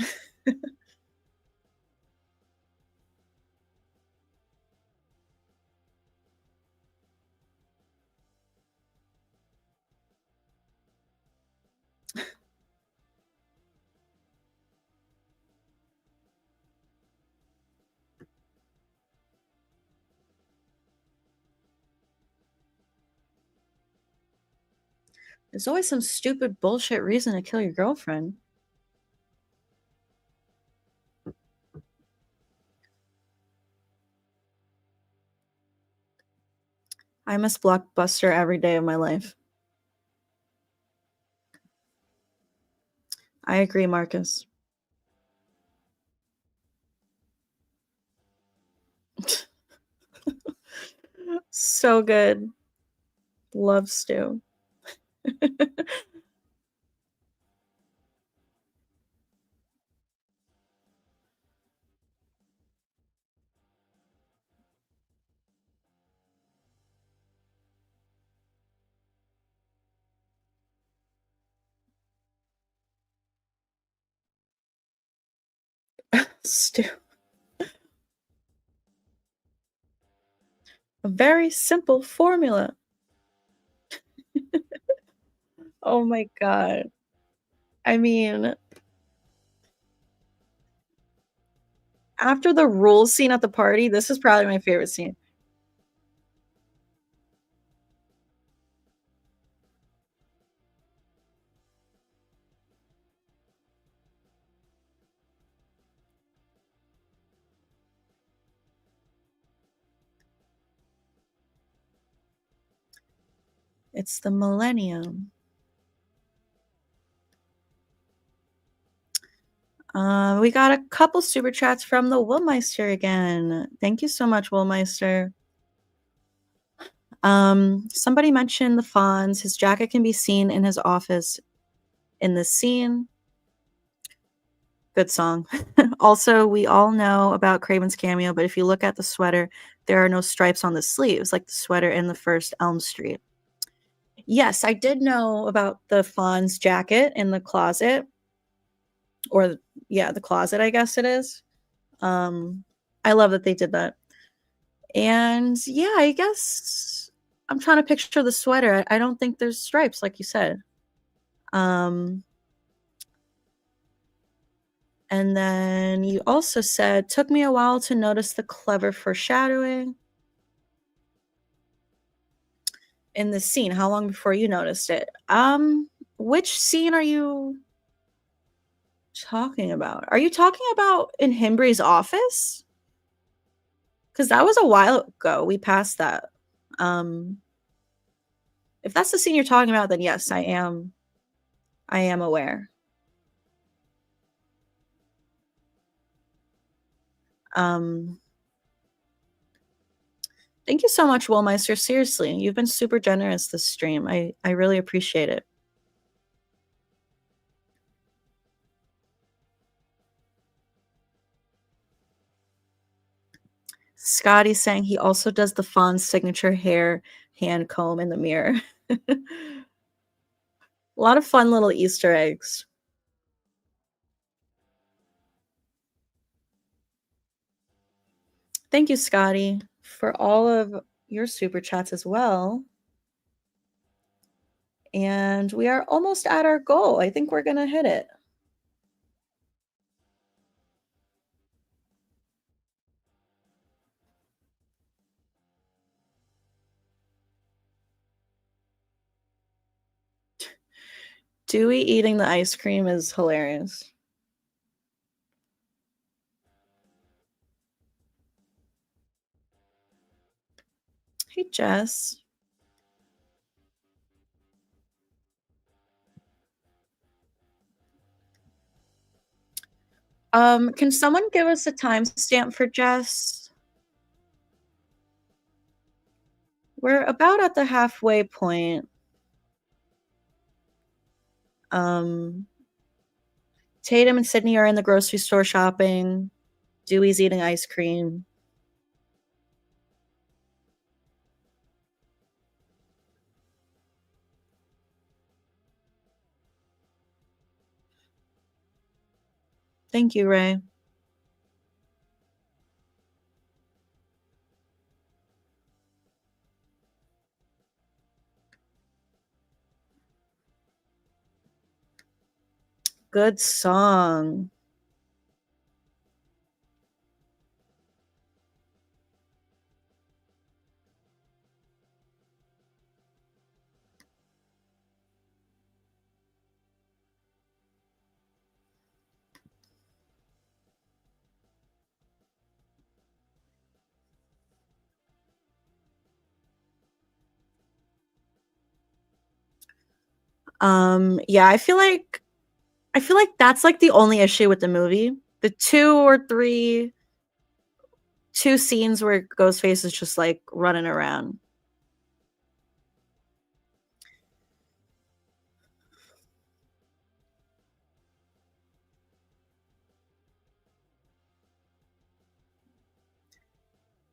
There's always some stupid bullshit reason to kill your girlfriend. I miss Blockbuster every day of my life. I agree, Marcus. So good. Love stew. Stew. A very simple formula. Oh my god. I mean, after the rules scene at the party, this is probably my favorite scene. It's the millennium. We got a couple super chats from the Woolmeister again. Thank you so much, Woolmeister. Somebody mentioned the Fonz. His jacket can be seen in his office in this scene. Good song. Also, we all know about Craven's cameo, but if you look at the sweater, there are no stripes on the sleeves, like the sweater in the first Elm Street. Yes, I did know about the Fonz jacket in the closet, or yeah, the closet, I guess it is. I love that they did that. And yeah, I guess I'm trying to picture the sweater. I don't think there's stripes, like you said. Um, and then you also said, took me a while to notice the clever foreshadowing in the scene. How long before you noticed it? Which scene are you talking about? Are you talking about in Himbre's office? Because that was a while ago. We passed that. Um, if that's the scene you're talking about, then yes, I am. I am aware. Um, Thank you so much, Woolmeister. Seriously, you've been super generous this stream. I really appreciate it. Scotty saying he also does the Fawn's signature hair hand comb in the mirror. A lot of fun little Easter eggs. Thank you, Scotty, for all of your super chats as well. And we are almost at our goal. I think we're going to hit it. Dewey eating the ice cream is hilarious. Hey, Jess. Can someone give us a timestamp for Jess? We're about at the halfway point. Tatum and Sydney are in the grocery store shopping. Dewey's eating ice cream. Thank you, Ray. Good song. Yeah, I feel like that's, like, the only issue with the movie. The 2 scenes where Ghostface is just, like, running around.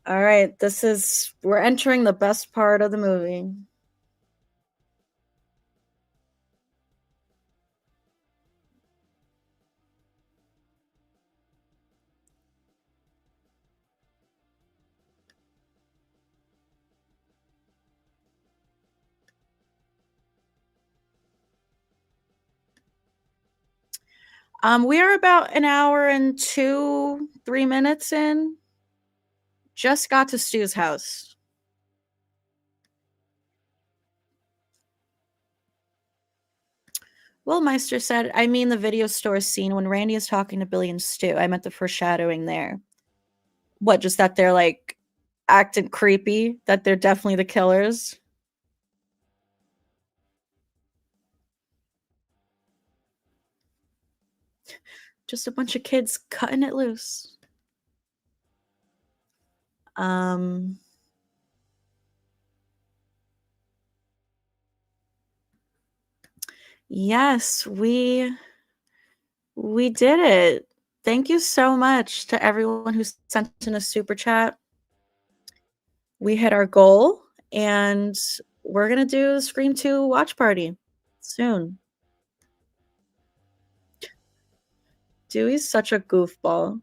Alright, we're entering the best part of the movie. We are about an hour and 3 minutes in. Just got to Stu's house. Well, Meister said, "I mean the video store scene when Randy is talking to Billy and Stu. I meant the foreshadowing there." What, just that they're, like, acting creepy, that they're definitely the killers? Just a bunch of kids cutting it loose. Um, yes, we did it. Thank you so much to everyone who sent in a super chat. We hit our goal, and we're gonna do the Scream 2 watch party soon. Dewey's such a goofball.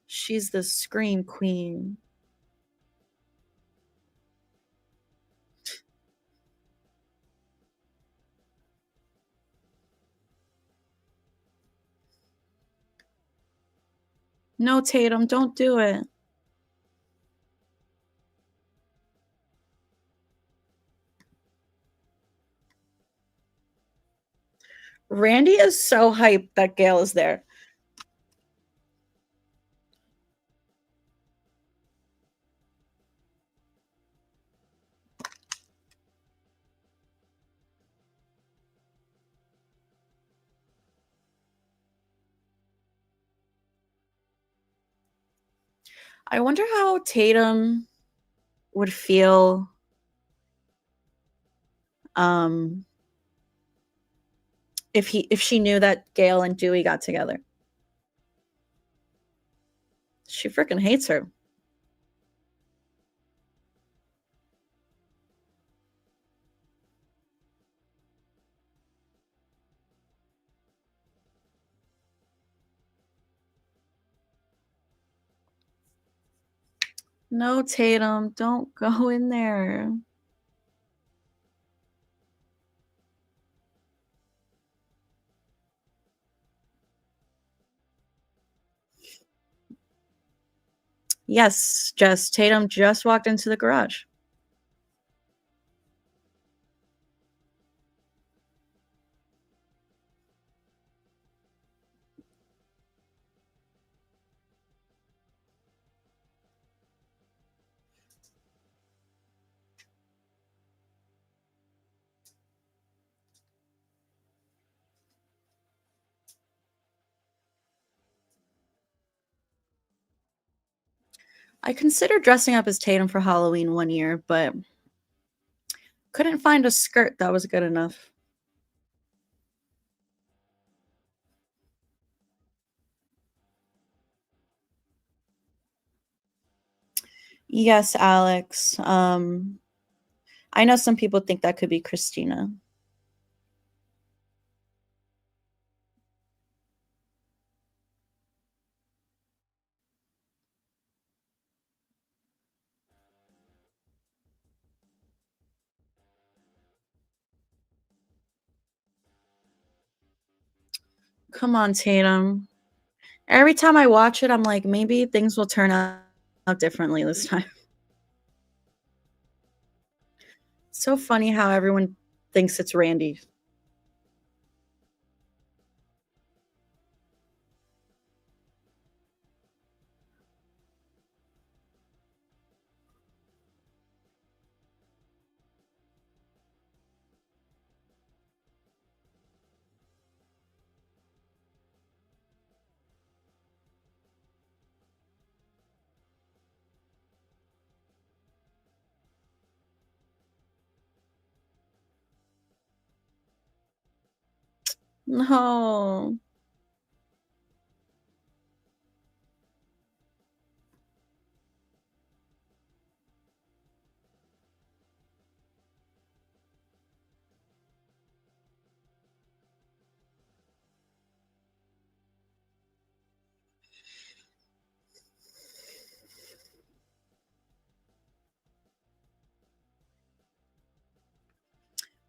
She's the scream queen. No, Tatum, don't do it. Randy is so hyped that Gail is there. I wonder how Tatum would feel um if she knew that Gail and Dewey got together. She freaking hates her. No, Tatum, don't go in there. Yes, Jess, Tatum just walked into the garage. I considered dressing up as Tatum for Halloween one year, but couldn't find a skirt that was good enough. Yes, Alex. I know some people think that could be Christina. Come on, Tatum. Every time I watch it, I'm like, maybe things will turn out differently this time. So funny how everyone thinks it's Randy. No.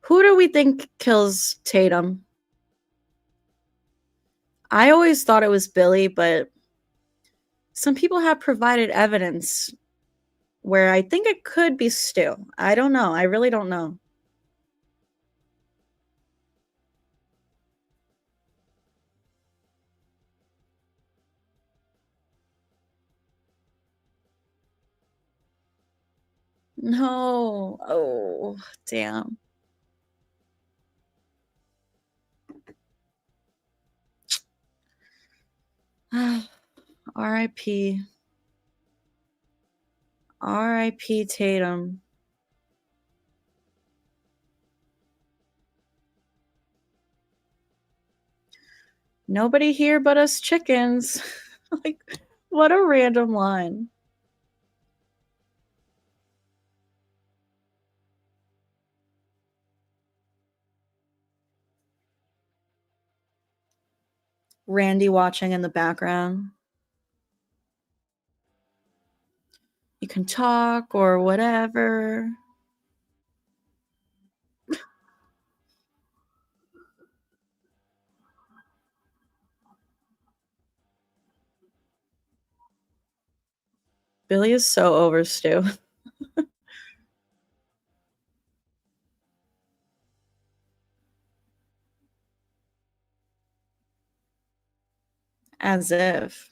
Who do we think kills Tatum? I always thought it was Billy, but some people have provided evidence where I think it could be Stu. I don't know. I really don't know. No. Oh, damn. R.I.P. R.I.P. Tatum. Nobody here but us chickens. Like, what a random line. Randy watching in the background. You can talk or whatever. Billy is so over Stu. As if.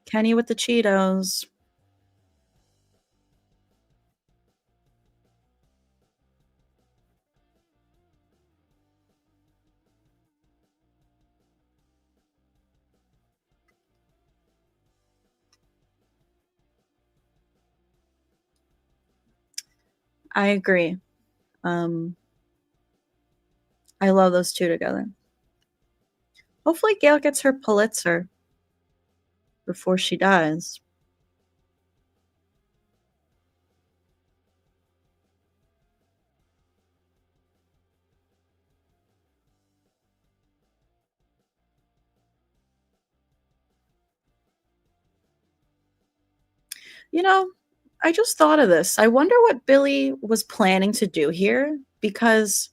Kenny with the Cheetos. I agree. I love those two together. Hopefully Gail gets her Pulitzer before she dies. You know, I just thought of this. I wonder what Billy was planning to do here because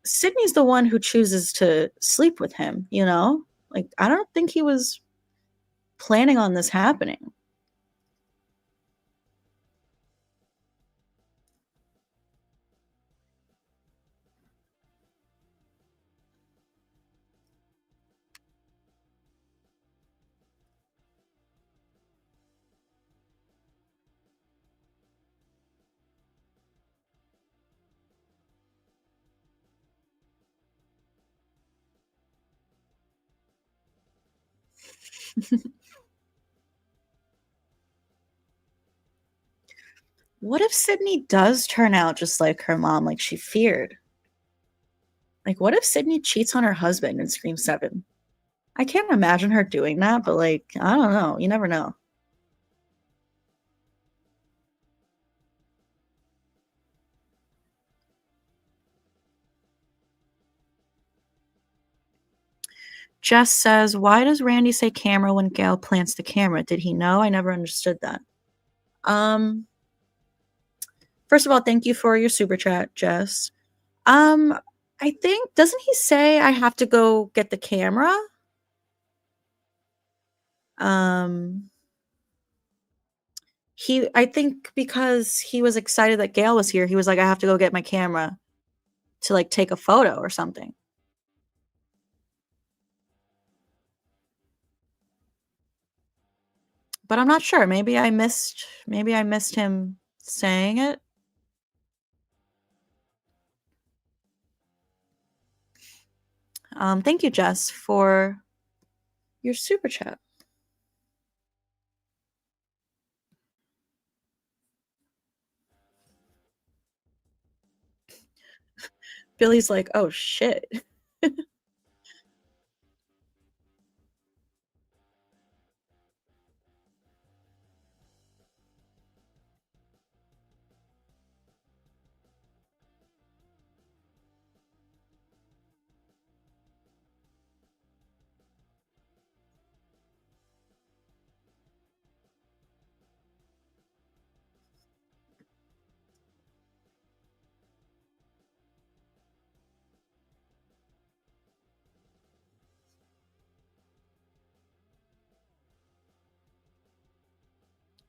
Sydney's the one who chooses to sleep with him, you know? Like, I don't think he was planning on this happening. What if Sydney does turn out just like her mom, like she feared? Like, what if Sydney cheats on her husband in Scream 7? I can't imagine her doing that, but like, I don't know. You never know. Jess says, why does Randy say camera when Gail plants the camera? Did he know? I never understood that. Um, First of all, thank you for your super chat, Jess. Um, I think doesn't he say I have to go get the camera? Um, I think because he was excited that Gail was here, he was like, I have to go get my camera to like take a photo or something. But I'm not sure. Maybe I missed him saying it. Thank you, Jess, for your super chat. Billy's like, oh shit.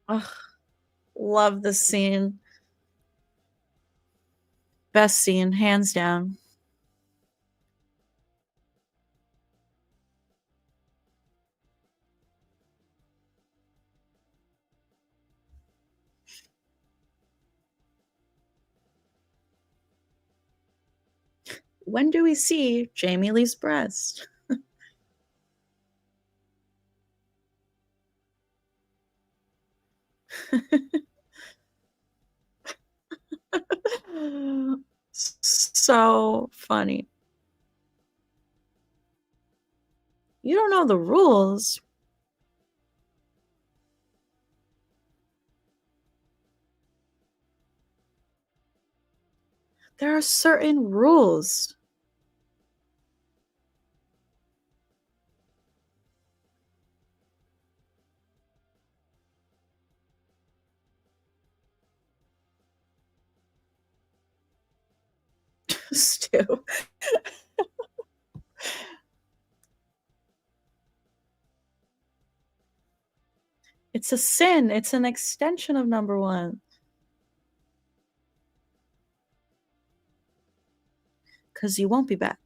Ugh, love this scene. Best scene, hands down. When do we see Jamie Lee's breast? So funny. You don't know the rules. There are certain rules. Stu. It's a sin. It's an extension of number one. Because you won't be back.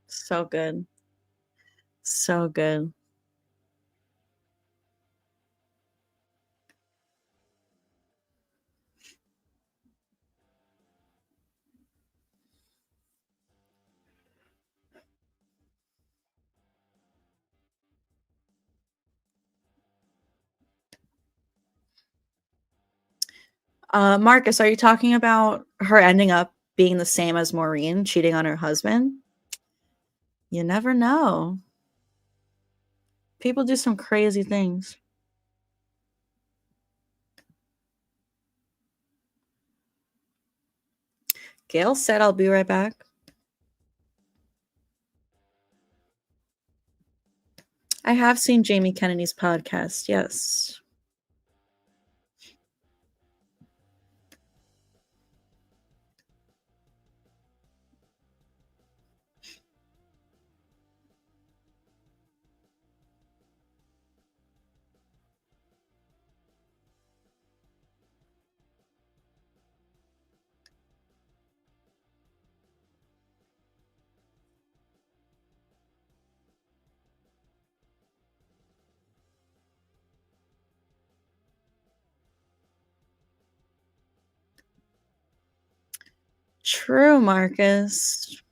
So good. So good. Marcus, are you talking about her ending up being the same as Maureen, cheating on her husband? You never know. People do some crazy things. Gail said, I'll be right back. I have seen Jamie Kennedy's podcast, yes. True, Marcus.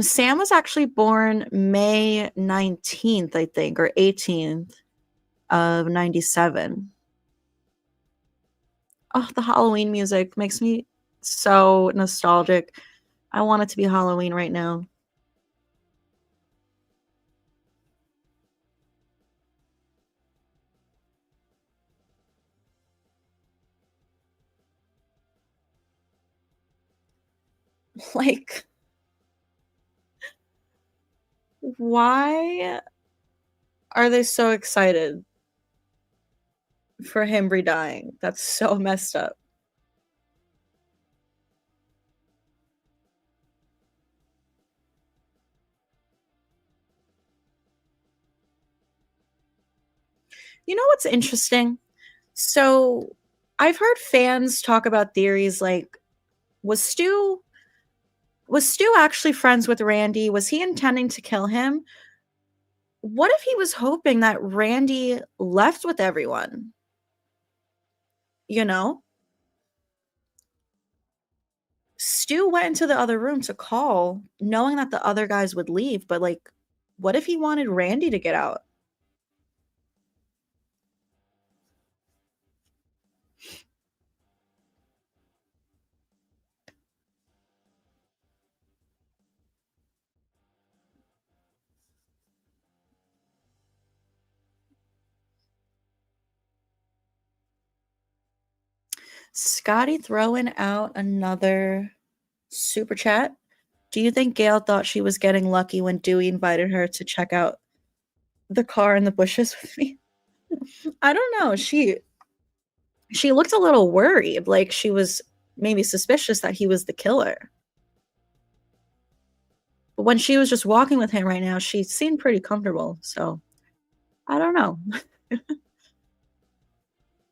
Sam was actually born May 19th, I think, or 18th of 97. Oh, the Halloween music makes me so nostalgic. I want it to be Halloween right now. Like, why are they so excited? for him dying. That's so messed up. You know what's interesting? So, I've heard fans talk about theories like, was Stu was Stu actually friends with Randy? Was he intending to kill him? What if he was hoping that Randy left with everyone? You know? Stu went into the other room to call, knowing that the other guys would leave, but, like, what if he wanted Randy to get out? Scotty throwing out another super chat. Do you think Gail thought she was getting lucky when Dewey invited her to check out the car in the bushes with me? I don't know. She looked a little worried, like she was maybe suspicious that he was the killer. But when she was just walking with him right now, she seemed pretty comfortable. So I don't know.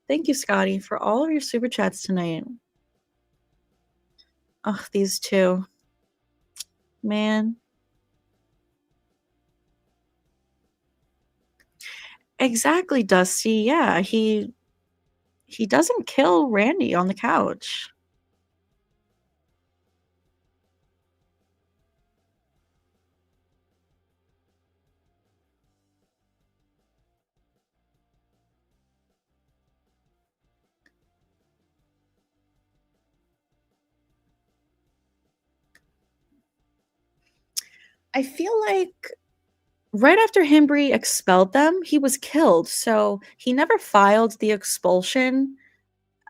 Thank you, Scotty, for all of your super chats tonight. Oh, these two. Man. Exactly, Dusty. Yeah, he doesn't kill Randy on the couch. I feel like right after Himbry expelled them, he was killed. So he never filed the expulsion,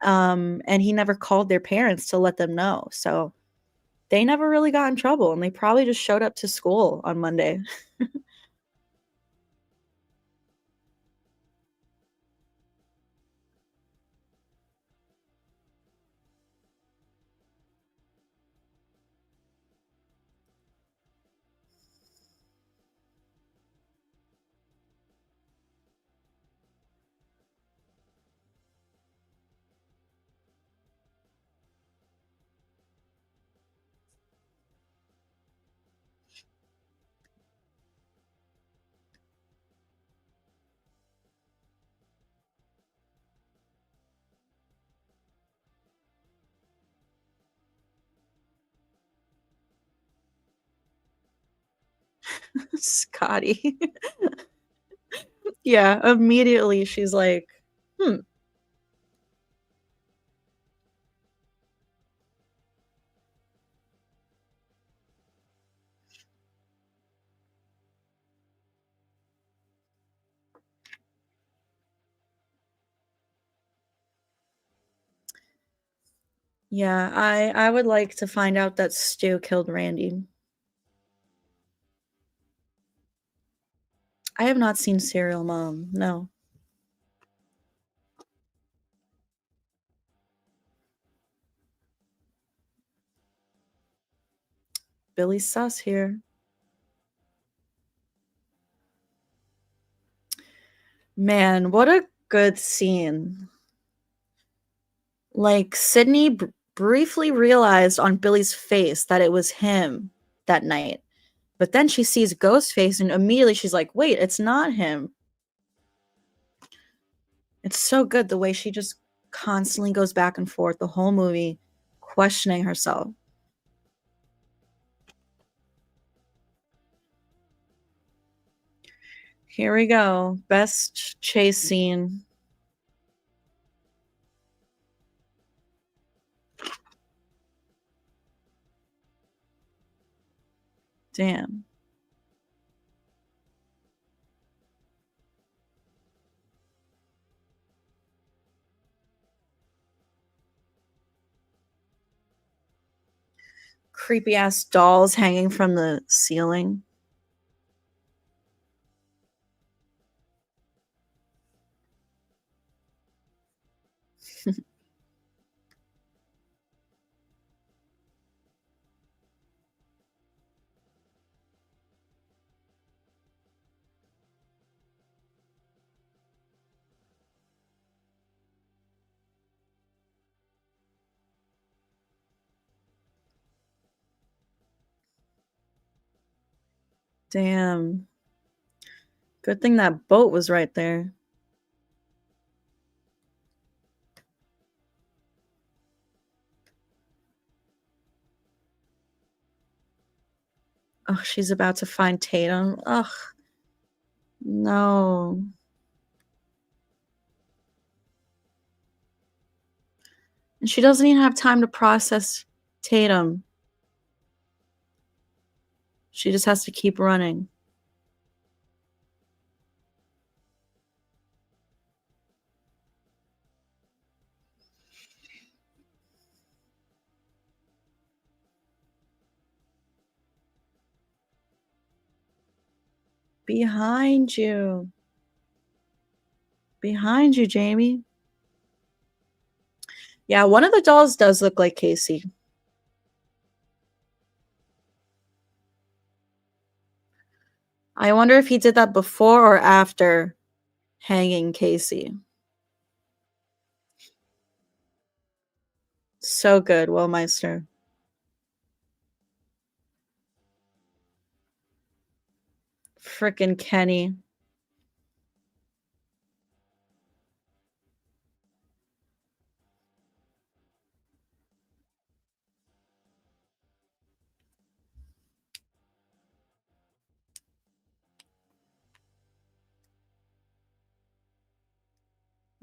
and he never called their parents to let them know. So they never really got in trouble, and they probably just showed up to school on Monday. Scotty. Yeah, immediately she's like, "Hmm." Yeah, I would like to find out that Stu killed Randy. I have not seen Serial Mom. No. Billy sus here. Man, what a good scene. Like, Sydney briefly realized on Billy's face that it was him that night. But then she sees Ghostface and immediately she's like, "Wait, it's not him." It's so good the way she just constantly goes back and forth the whole movie, questioning herself. Here we go. Best chase scene. Damn. Creepy ass dolls hanging from the ceiling. Damn. Good thing that boat was right there. Oh, she's about to find Tatum. Ugh, no. And she doesn't even have time to process Tatum. She just has to keep running. Behind you. Behind you, Jamie. Yeah, one of the dolls does look like Casey. I wonder if he did that before or after hanging Casey. So good, Will Meister. Frickin' Kenny.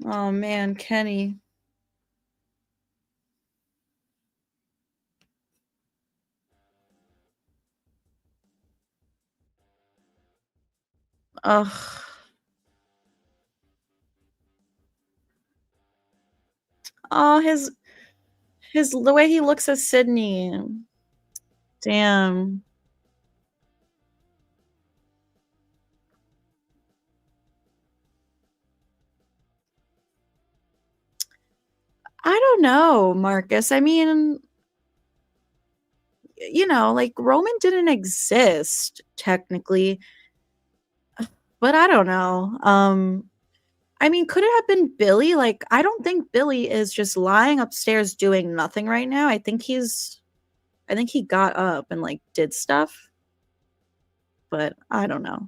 Oh man, Kenny. Ugh. Oh, his the way he looks at Sydney. Damn. I don't know, Marcus. I mean, like Roman didn't exist technically, but I don't know. I mean, could it have been Billy? Like, I don't think Billy is just lying upstairs doing nothing right now. I think he got up and like did stuff, but I don't know.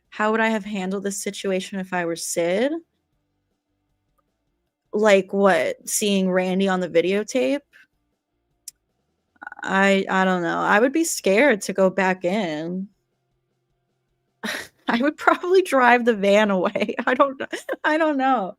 How would I have handled this situation if I were Sid? Like what? Seeing Randy on the videotape? I don't know. I would be scared to go back in. I would probably drive the van away. I don't know. I don't know.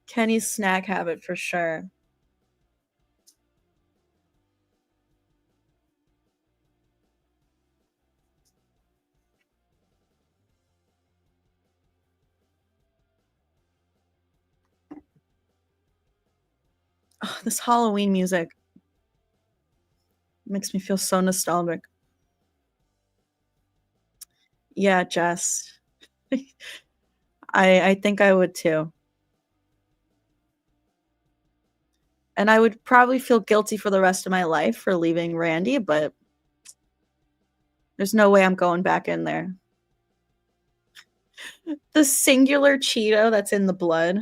Kenny's snack habit for sure. Oh, this Halloween music makes me feel so nostalgic. Yeah, Jess. I think I would too. And I would probably feel guilty for the rest of my life for leaving Randy, but there's no way I'm going back in there. The singular Cheeto that's in the blood.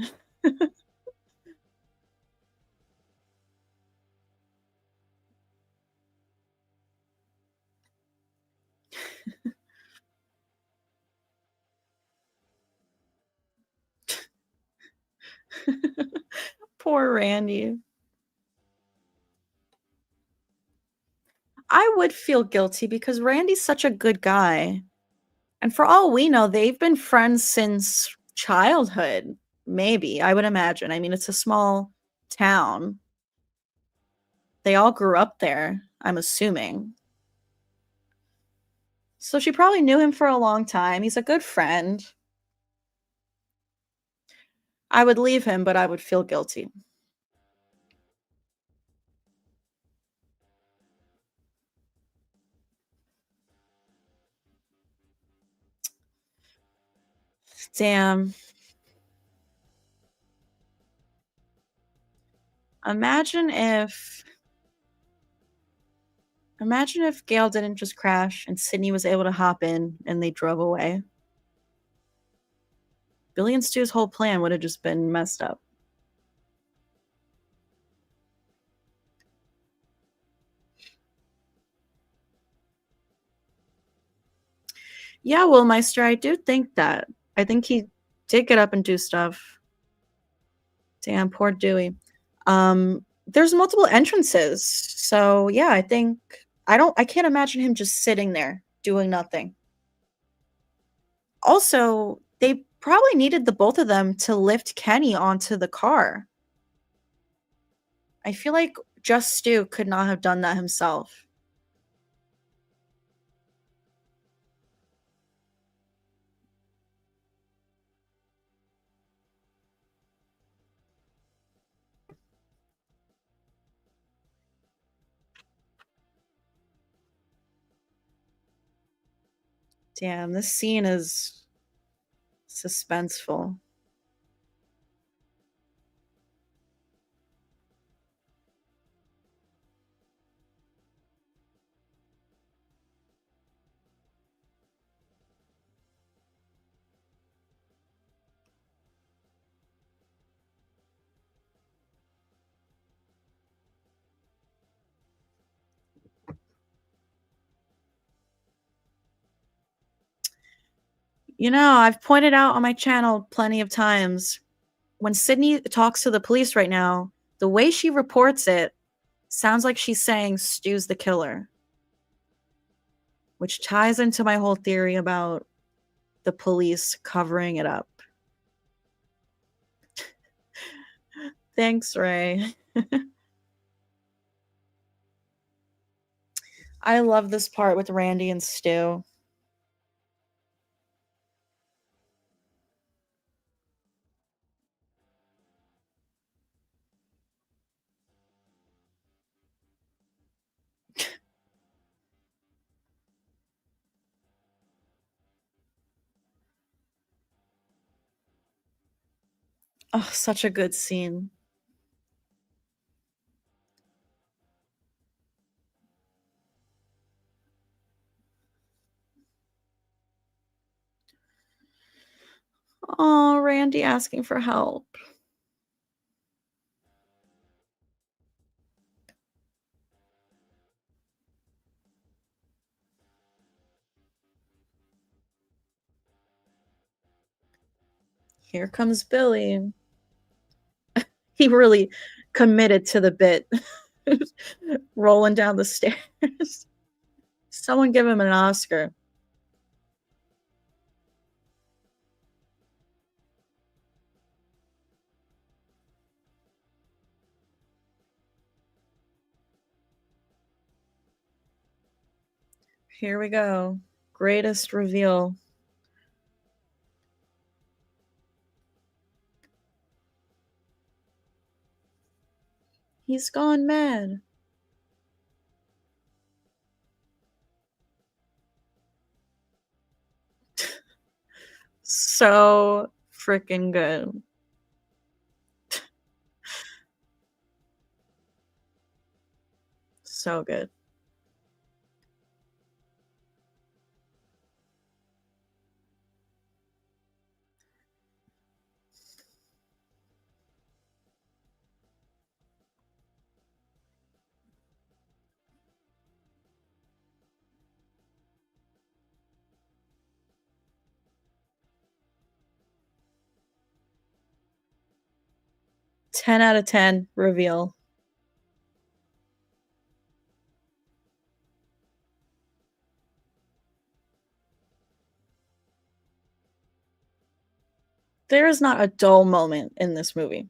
Poor Randy. I would feel guilty because Randy's such a good guy. And for all we know, they've been friends since childhood, maybe, I would imagine. I mean, it's a small town. They all grew up there, I'm assuming. So she probably knew him for a long time. He's a good friend. I would leave him, but I would feel guilty. Damn. Imagine if Imagine if Gail didn't just crash and Sydney was able to hop in and they drove away. Billy and Stu's whole plan would have just been messed up. Yeah, well, Meister, I do think that. I think he did get up and do stuff. Damn, poor Dewey. There's multiple entrances. So yeah, I can't imagine him just sitting there doing nothing. Also, they probably needed the both of them to lift Kenny onto the car. I feel like just Stu could not have done that himself. Damn, this scene is suspenseful. You know, I've pointed out on my channel plenty of times when Sydney talks to the police right now, the way she reports it sounds like she's saying Stu's the killer, which ties into my whole theory about the police covering it up. Thanks, Ray. I love this part with Randy and Stu. Oh, such a good scene. Oh, Randy asking for help. Here comes Billy. He really committed to the bit. Rolling down the stairs. Someone give him an Oscar. Here we go. Greatest reveal. He's gone mad. So freaking good. So good. Ten out of 10 reveal. There is not a dull moment in this movie.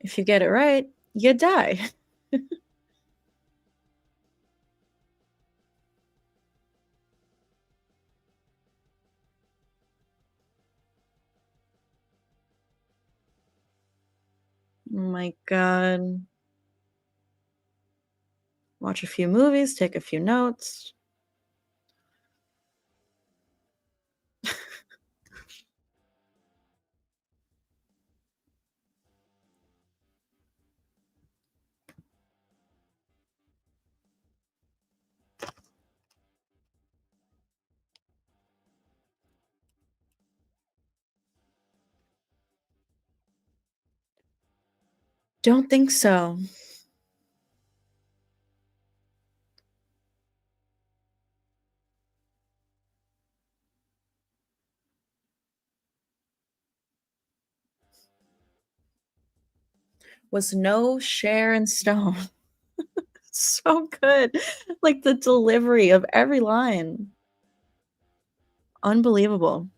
If you get it right, you die. Oh my god. Watch a few movies, take a few notes. Don't think so. Was no Sharon Stone. So good. Like, the delivery of every line. Unbelievable.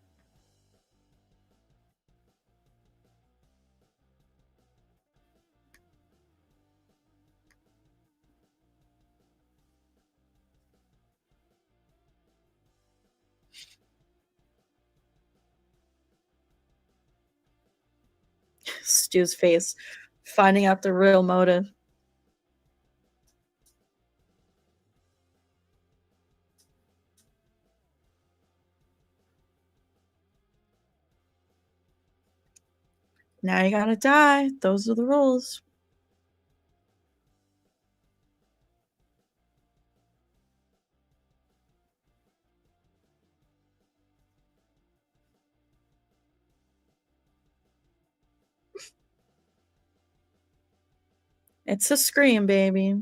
Stu's face, finding out the real motive. Now you gotta die. Those are the rules. It's a scream, baby.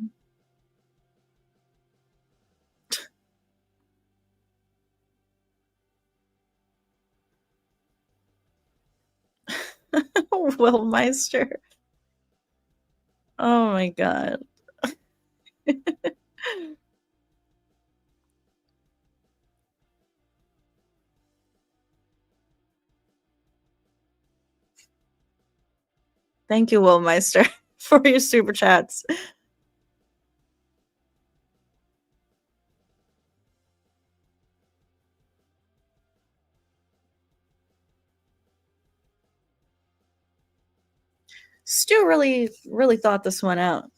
Will Meister. Oh my god. Thank you, Will Meister, for your super chats. Stu really thought this one out.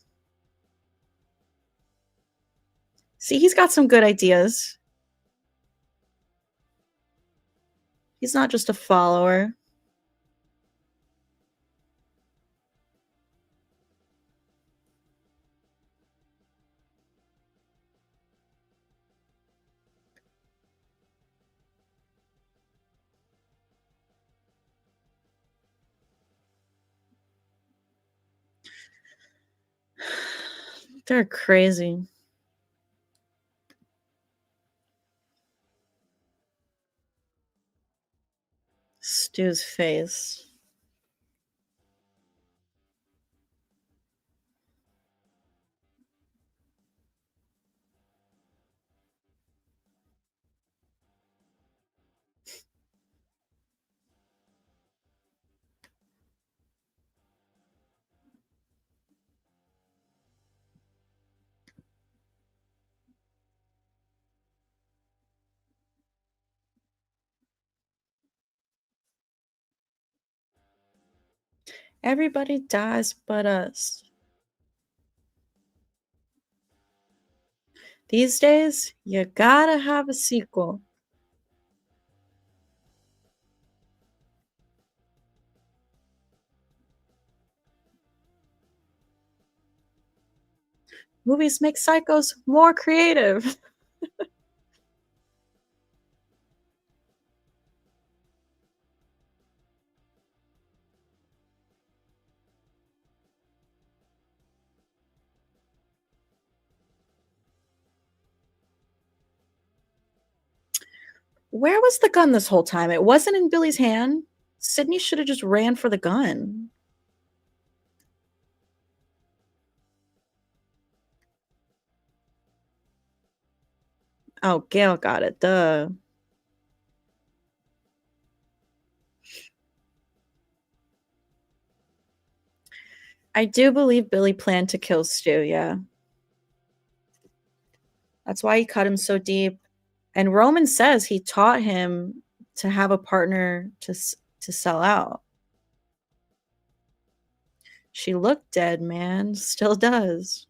See, he's got some good ideas. He's not just a follower. They're crazy. Stu's face. Everybody dies but us. These days, you gotta have a sequel. Movies make psychos more creative. Where was the gun this whole time? It wasn't in Billy's hand. Sydney should have just ran for the gun. Oh, Gail got it. Duh. I do believe Billy planned to kill Stu, yeah. That's why he cut him so deep. And Roman says he taught him to have a partner to sell out. She looked dead, man. Still does.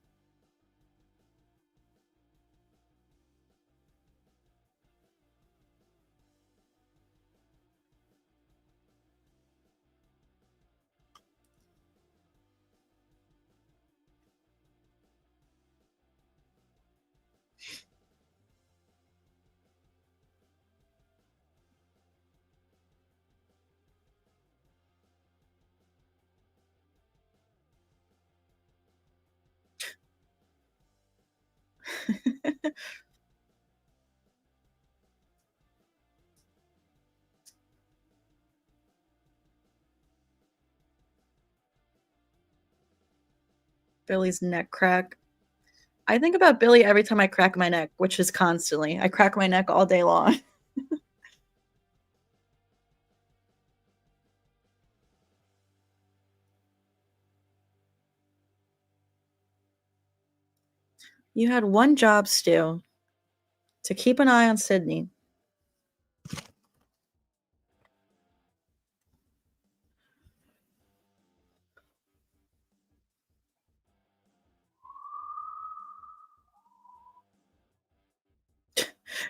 Billy's neck crack. I think about Billy every time I crack my neck, which is constantly. I crack my neck all day long. You had one job, Stu, to keep an eye on Sydney.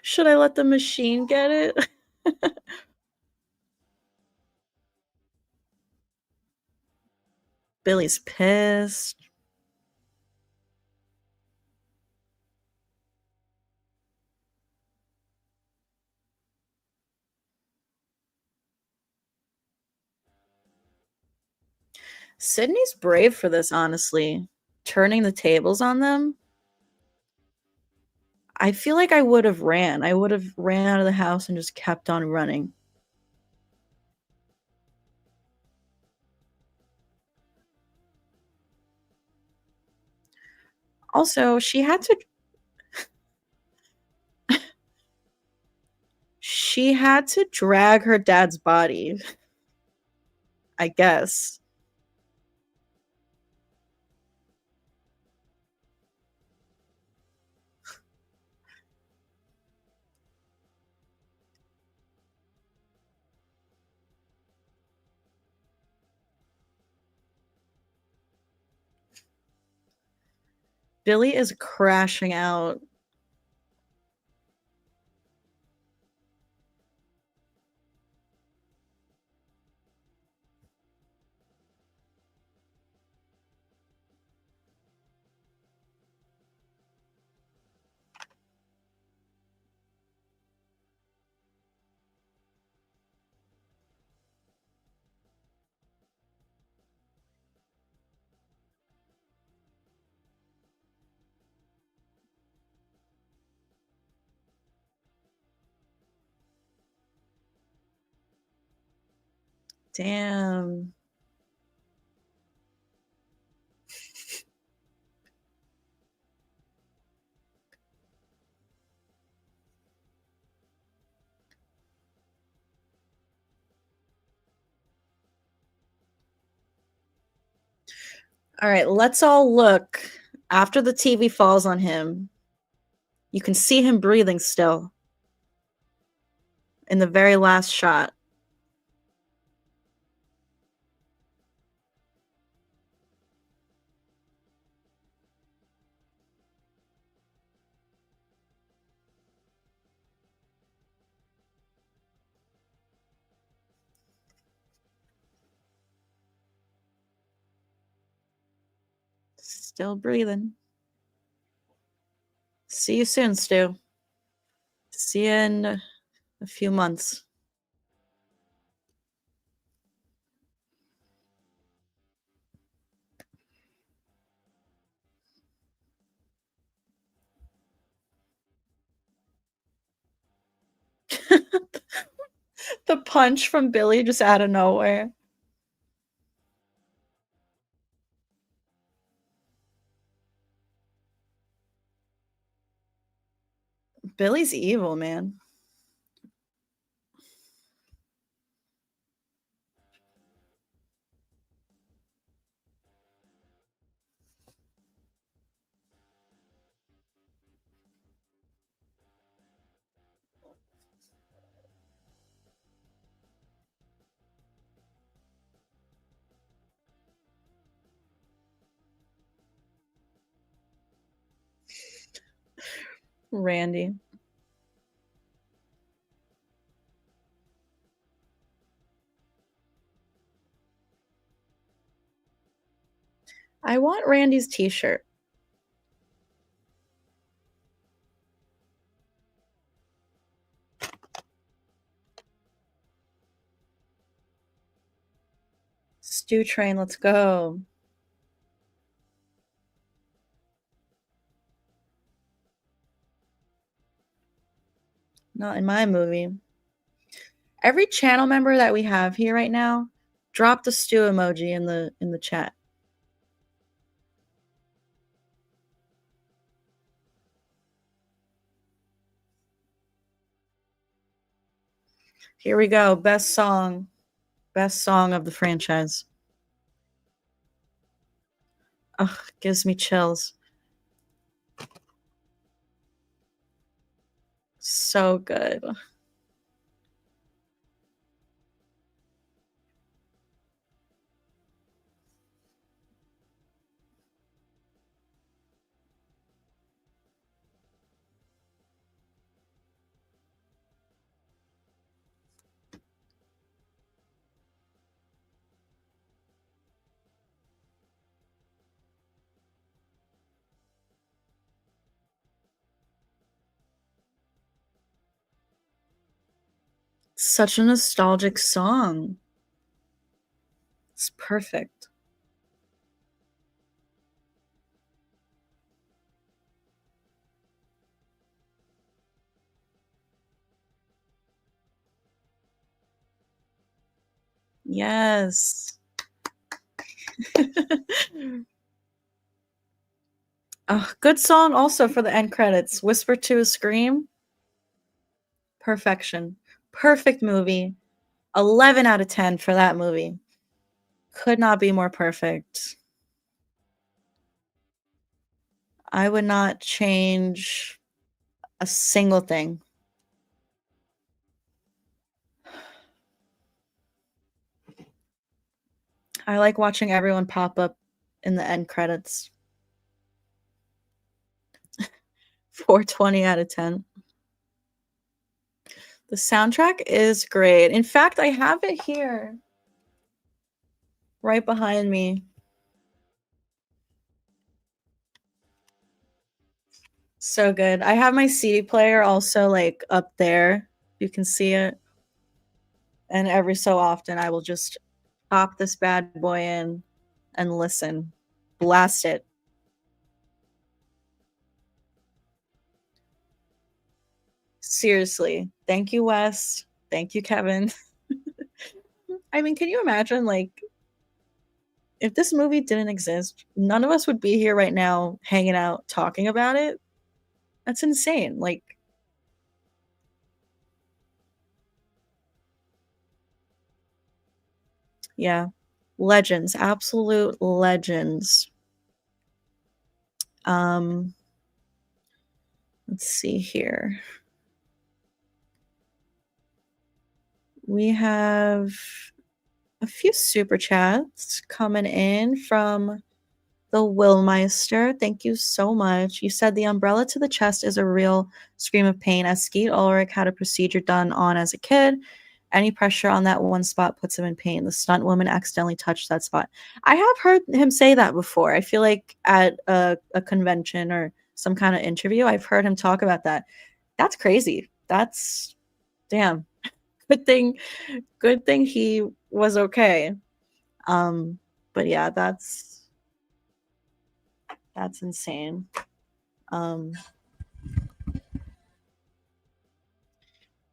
Should I let the machine get it? Billy's pissed. Sydney's brave for this, honestly. Turning the tables on them. I feel like I would have ran. I would have ran out of the house and just kept on running. Also, she had to drag her dad's body, I guess. Billy is crashing out. Damn. All right, let's all look. After the TV falls on him, you can see him breathing still in the very last shot. Still breathing. See you soon, Stu. See you in a few months. The punch from Billy just out of nowhere. Billy's evil, man. Randy. I want Randy's t-shirt. Stew train, let's go. Not in my movie. Every channel member that we have here right now, drop the stew emoji in the chat. Here we go. Best song. Best song of the franchise. Ugh, gives me chills. So good. Such a nostalgic song. It's perfect. Yes. Good song also for the end credits. Whisper to a Scream. Perfection. Perfect movie. 11 out of 10 for that movie. Could not be more perfect. I would not change a single thing. I like watching everyone pop up in the end credits. 420 out of 10. The soundtrack is great. In fact, I have it here right behind me. So good. I have my CD player also like up there. You can see it. And every so often I will just pop this bad boy in and listen. Blast it. Seriously. Thank you, Wes. Thank you, Kevin. I mean, can you imagine like if this movie didn't exist, none of us would be here right now hanging out talking about it? That's insane. Like, yeah. Legends, absolute legends. Um, let's see here. We have a few super chats coming in from the Willmeister. Thank you so much. You said the umbrella to the chest is a real scream of pain, as Skeet Ulrich had a procedure done on as a kid. Any pressure on that one spot puts him in pain. The stunt woman accidentally touched that spot. I have heard him say that before. I feel like at a convention or some kind of interview, I've heard him talk about that. That's crazy. That's damn. Good thing. Good thing he was okay. Um, but yeah, that's insane. Um,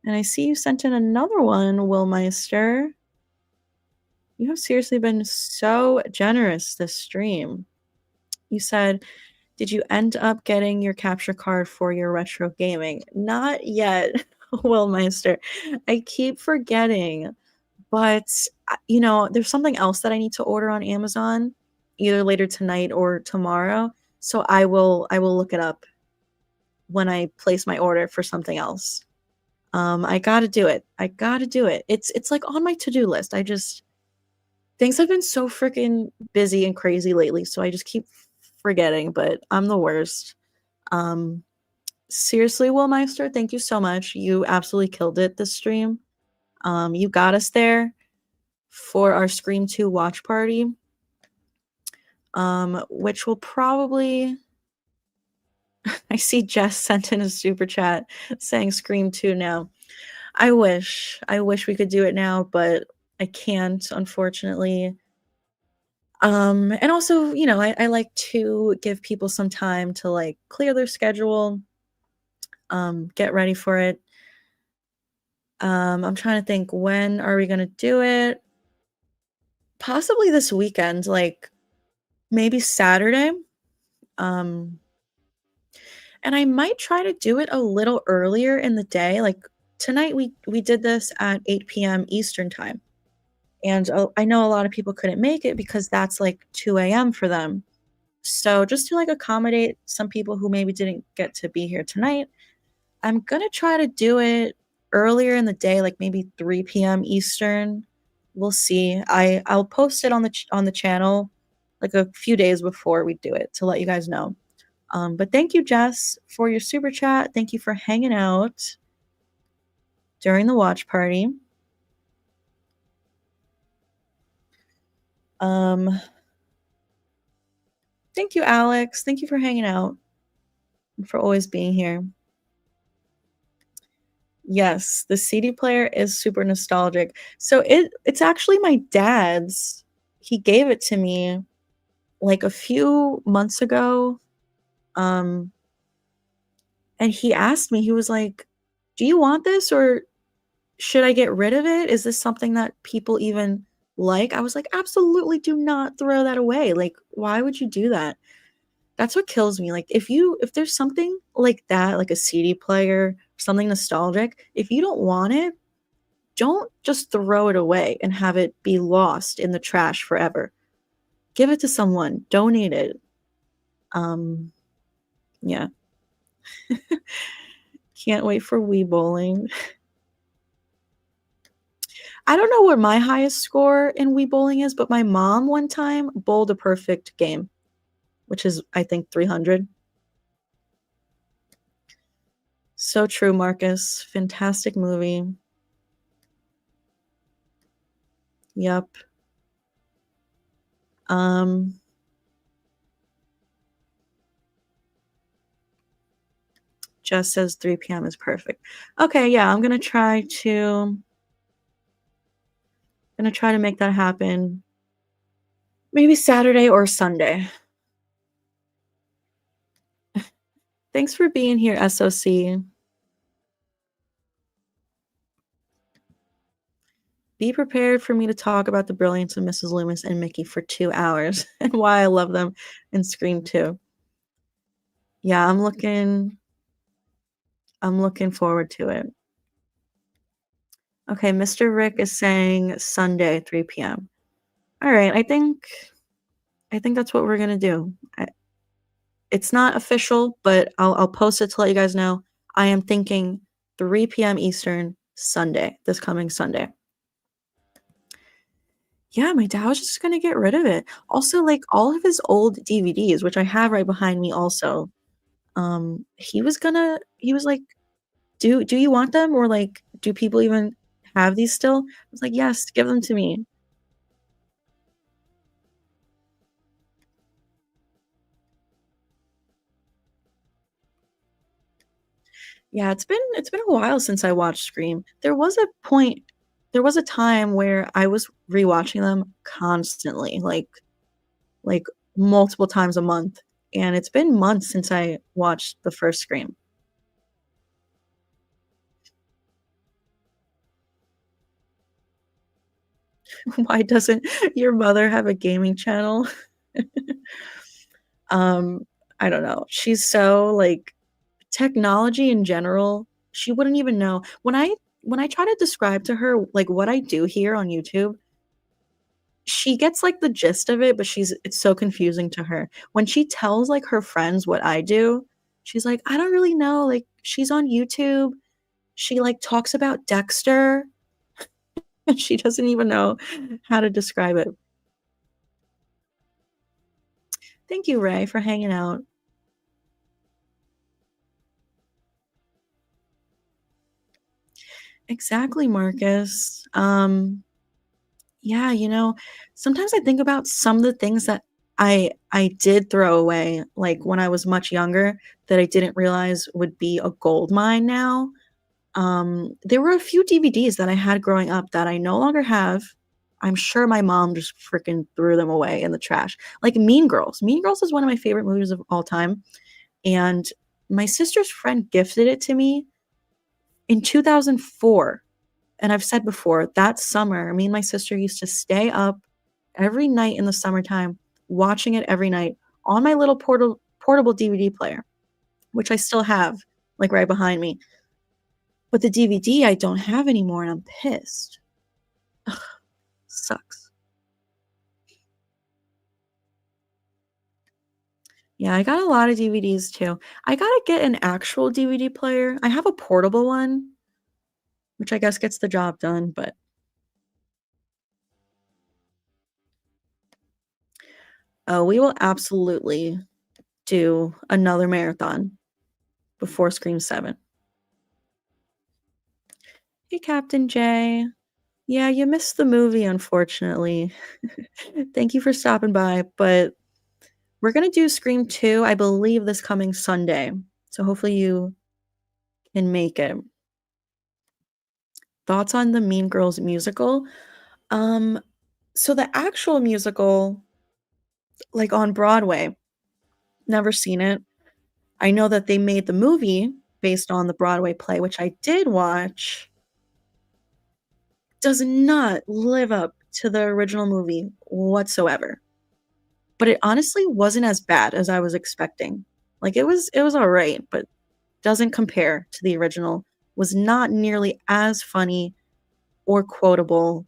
and I see you sent in another one, Willmeister. You have seriously been so generous this stream. You said, did you end up getting your capture card for your retro gaming? Not yet, Willmeister. I keep forgetting, but you know, there's something else that I need to order on Amazon either later tonight or tomorrow. So I will look it up when I place my order for something else. I gotta do it. I gotta do it. It's like on my to-do list. I just things have been so freaking busy and crazy lately, so I just keep forgetting, but I'm the worst. Um, seriously, Willmeister, thank you so much. You absolutely killed it this stream. You got us there for our Scream 2 watch party. Which will probably I see Jess sent in a super chat saying Scream 2 now. I wish. I wish we could do it now, but I can't, unfortunately. And also, you know, I like to give people some time to like clear their schedule, get ready for it. I'm trying to think, when are we gonna do it? Possibly this weekend, like, maybe Saturday. Um, and I might try to do it a little earlier in the day, like, tonight we did this at 8 p.m. Eastern Time, and, I know a lot of people couldn't make it because that's, like, 2 a.m. for them. So just to, like, accommodate some people who maybe didn't get to be here tonight, I'm gonna try to do it earlier in the day, like maybe 3 p.m. Eastern. We'll see. I'll post it on the channel like a few days before we do it to let you guys know. But thank you, Jess, for your super chat. Thank you for hanging out during the watch party. Um, Thank you, Alex. Thank you for hanging out and for always being here. Yes, the CD player is super nostalgic. So it's actually my dad's. He gave it to me like a few months ago. Um and he asked me, he was like, "Do you want this or should I get rid of it? Is this something that people even like?" I was like, "Absolutely do not throw that away. Like, why would you do that?" That's what kills me. Like if there's something like that, like a CD player, something nostalgic, if you don't want it, don't just throw it away and have it be lost in the trash forever. Give it to someone, donate it. Um, yeah. Can't wait for Wii bowling. I don't know what my highest score in Wii bowling is, but my mom one time bowled a perfect game, which is I think 300. So true, Marcus. Fantastic movie. Yep. Um Jess says 3 p.m. is perfect. Okay, yeah, I'm gonna try to make that happen. Maybe Saturday or Sunday. Thanks for being here, SOC. Be prepared for me to talk about the brilliance of Mrs. Loomis and Mickey for 2 hours and why I love them in Scream 2. Yeah, I'm looking forward to it. Okay, Mr. Rick is saying Sunday, 3 p.m. Alright, I think that's what we're gonna do. It's not official, but I'll post it to let you guys know. I am thinking 3 p.m. Eastern, Sunday, this coming Sunday. Yeah, my dad was just gonna get rid of it. Also, like, all of his old DVDs, which I have right behind me also, he was like, "Do you want them? Or, like, do people even have these still?" I was like, "Yes, give them to me." Yeah, it's been a while since I watched Scream. There was a time where I was rewatching them constantly, like, multiple times a month, and it's been months since I watched the first Scream. Why doesn't your mother have a gaming channel? Um, I don't know. She's so, like, technology in general, she wouldn't even know. When I try to describe to her, like, what I do here on YouTube, she gets, like, the gist of it, but it's so confusing to her. When she tells, like, her friends what I do, she's like, "I don't really know, like, she's on YouTube, she, like, talks about Dexter," and she doesn't even know how to describe it. Thank you, Ray, for hanging out. Exactly, Marcus. Yeah, sometimes I think about some of the things that I did throw away, like, when I was much younger, that I didn't realize would be a gold mine now. There were a few DVDs that I had growing up that I no longer have. I'm sure my mom just freaking threw them away in the trash. Like Mean Girls. Mean Girls is one of my favorite movies of all time, and my sister's friend gifted it to me in 2004. And I've said before, that summer, me and my sister used to stay up every night in the summertime, watching it every night on my little portable DVD player, which I still have, like, right behind me. But the DVD I don't have anymore, and I'm pissed. Ugh, sucks. Yeah, I got a lot of DVDs too. I gotta get an actual DVD player. I have a portable one, which I guess gets the job done, but we will absolutely do another marathon before Scream 7. Hey, Captain J. Yeah, you missed the movie, unfortunately. Thank you for stopping by, but we're gonna do Scream 2, I believe, this coming Sunday. So hopefully you can make it. Thoughts on the Mean Girls musical? Um, so the actual musical, like on Broadway, never seen it. I know that they made the movie based on the Broadway play, which I did watch, does not live up to the original movie whatsoever. But it honestly wasn't as bad as I was expecting. Like, it was alright, but doesn't compare to the original, was not nearly as funny or quotable,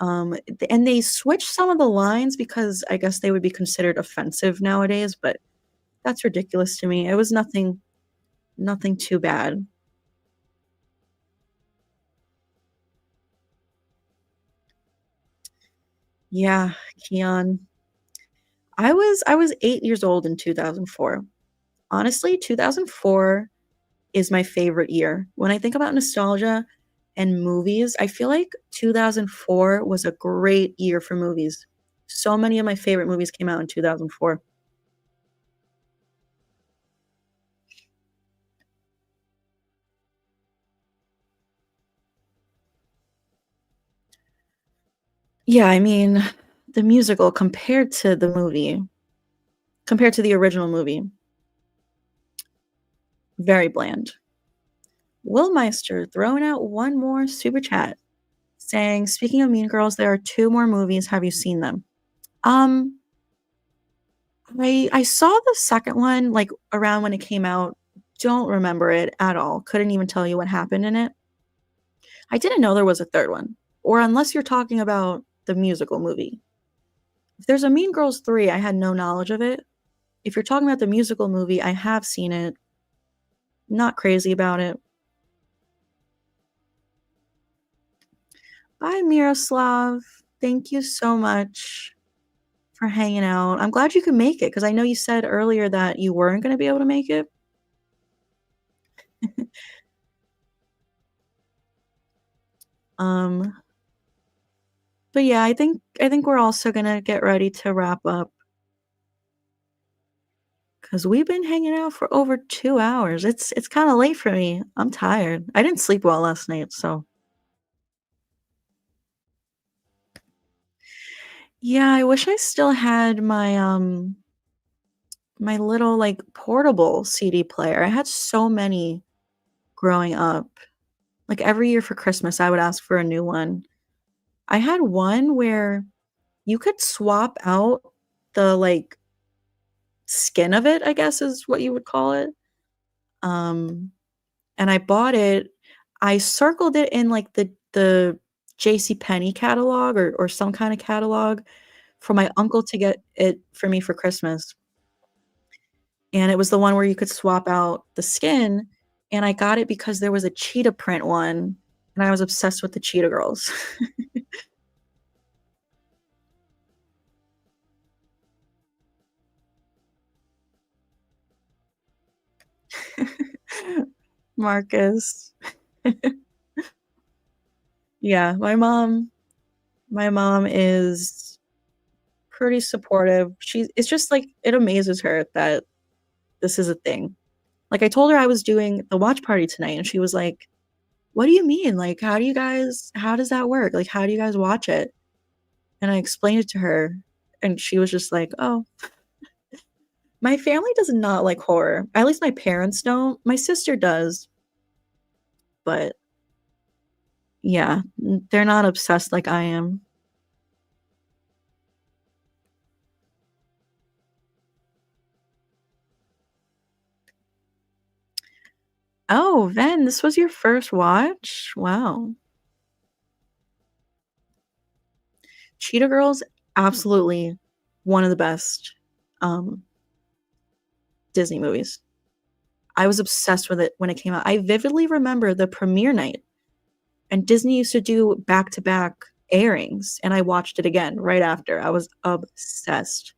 and they switched some of the lines because I guess they would be considered offensive nowadays, but that's ridiculous to me. It was nothing too bad. Yeah, Keon. I was 8 years old in 2004. Honestly, 2004 is my favorite year. When I think about nostalgia and movies, I feel like 2004 was a great year for movies. So many of my favorite movies came out in 2004. Yeah, I mean, the musical compared to the original movie, very bland. Will Meister throwing out one more super chat saying, "Speaking of Mean Girls, there are 2 more movies. Have you seen them?" Um, I saw the second one, like, around when it came out. Don't remember it at all. Couldn't even tell you what happened in it. I didn't know there was a 3rd one, or unless you're talking about the musical movie. If there's a Mean Girls 3, I had no knowledge of it. If you're talking about the musical movie, I have seen it. Not crazy about it. Bye, Miroslav. Thank you so much for hanging out. I'm glad you could make it because I know you said earlier that you weren't gonna be able to make it. Um, but yeah, I think we're also gonna get ready to wrap up because 'cause we've been hanging out for over 2 hours. It's kinda late for me. I'm tired. I didn't sleep well last night, so yeah, I wish I still had my little, like, portable CD player. I had so many growing up. Like, every year for Christmas, I would ask for a new one. I had one where you could swap out the, like, skin of it, I guess is what you would call it. Um, and I bought it. I circled it in, like, the JCPenney catalog or some kinda catalog for my uncle to get it for me for Christmas. And it was the one where you could swap out the skin, and I got it because there was a cheetah print one, and I was obsessed with the cheetah girls. Marcus. Yeah, my mom is pretty supportive. It's just, like, it amazes her that this is a thing. Like, I told her I was doing the watch party tonight, and she was like, "What do you mean? Like, how does that work? Like, how do you guys watch it?" And I explained it to her, and she was just like, "Oh." My family does not like horror. At least my parents don't. My sister does, but Yeah, they're not obsessed like I am. Oh, Ven, this was your first watch? Wow. Cheetah Girls, absolutely one of the best, um, Disney movies. I was obsessed with it when it came out. I vividly remember the premiere night, and Disney used to do back-to-back airings, and I watched it again right after. I was obsessed.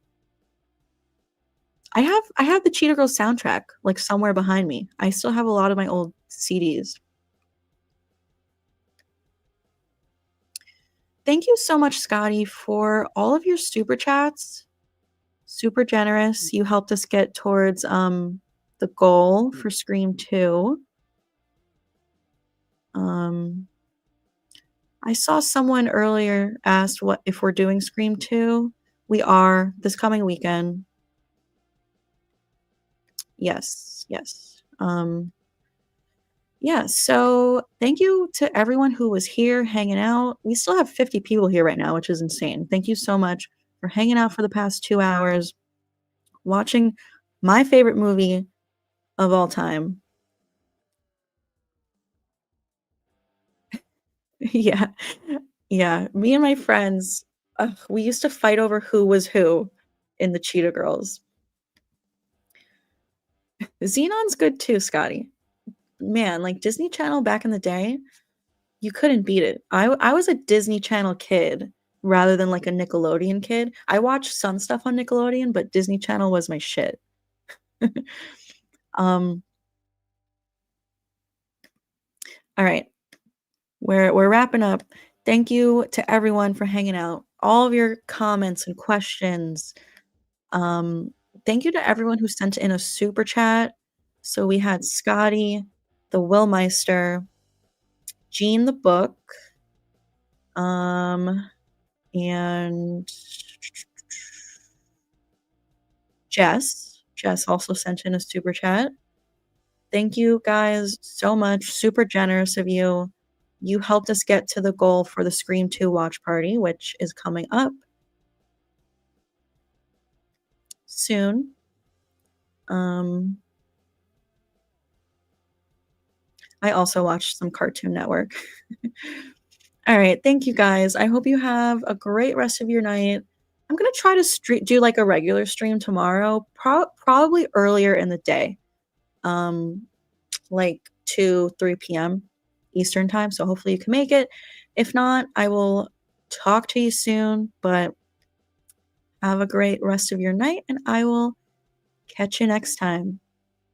I have the Cheetah Girls soundtrack, like, somewhere behind me. I still have a lot of my old CDs. Thank you so much, Scotty, for all of your super chats. Super generous. You helped us get towards, the goal for Scream 2. Um, I saw someone earlier asked what if we're doing Scream 2. We are this coming weekend. Yes, yes. Yeah, so thank you to everyone who was here hanging out. We still have 50 people here right now, which is insane. Thank you so much for hanging out for the past 2 hours, watching my favorite movie of all time. Yeah. Yeah, me and my friends, we used to fight over who was who in the Cheetah Girls. Xenon's good too, Scotty. Man, like, Disney Channel back in the day, you couldn't beat it. I was a Disney Channel kid rather than, like, a Nickelodeon kid. I watched some stuff on Nickelodeon, but Disney Channel was my shit. Um, alright, we're wrapping up. Thank you to everyone for hanging out. All of your comments and questions. Um, Thank you to everyone who sent in a super chat. So we had Scotty, the Willmeister, Jean the Book, um, and Jess. Jess also sent in a super chat. Thank you guys so much. Super generous of you. You helped us get to the goal for the Scream 2 watch party, which is coming up soon. Um, I also watched some Cartoon Network. All right, thank you guys. I hope you have a great rest of your night. I'm gonna try to do like a regular stream tomorrow, probably earlier in the day, um, like 2, 3 p.m. Eastern time. So hopefully you can make it. If not, I will talk to you soon. But have a great rest of your night, and I will catch you next time.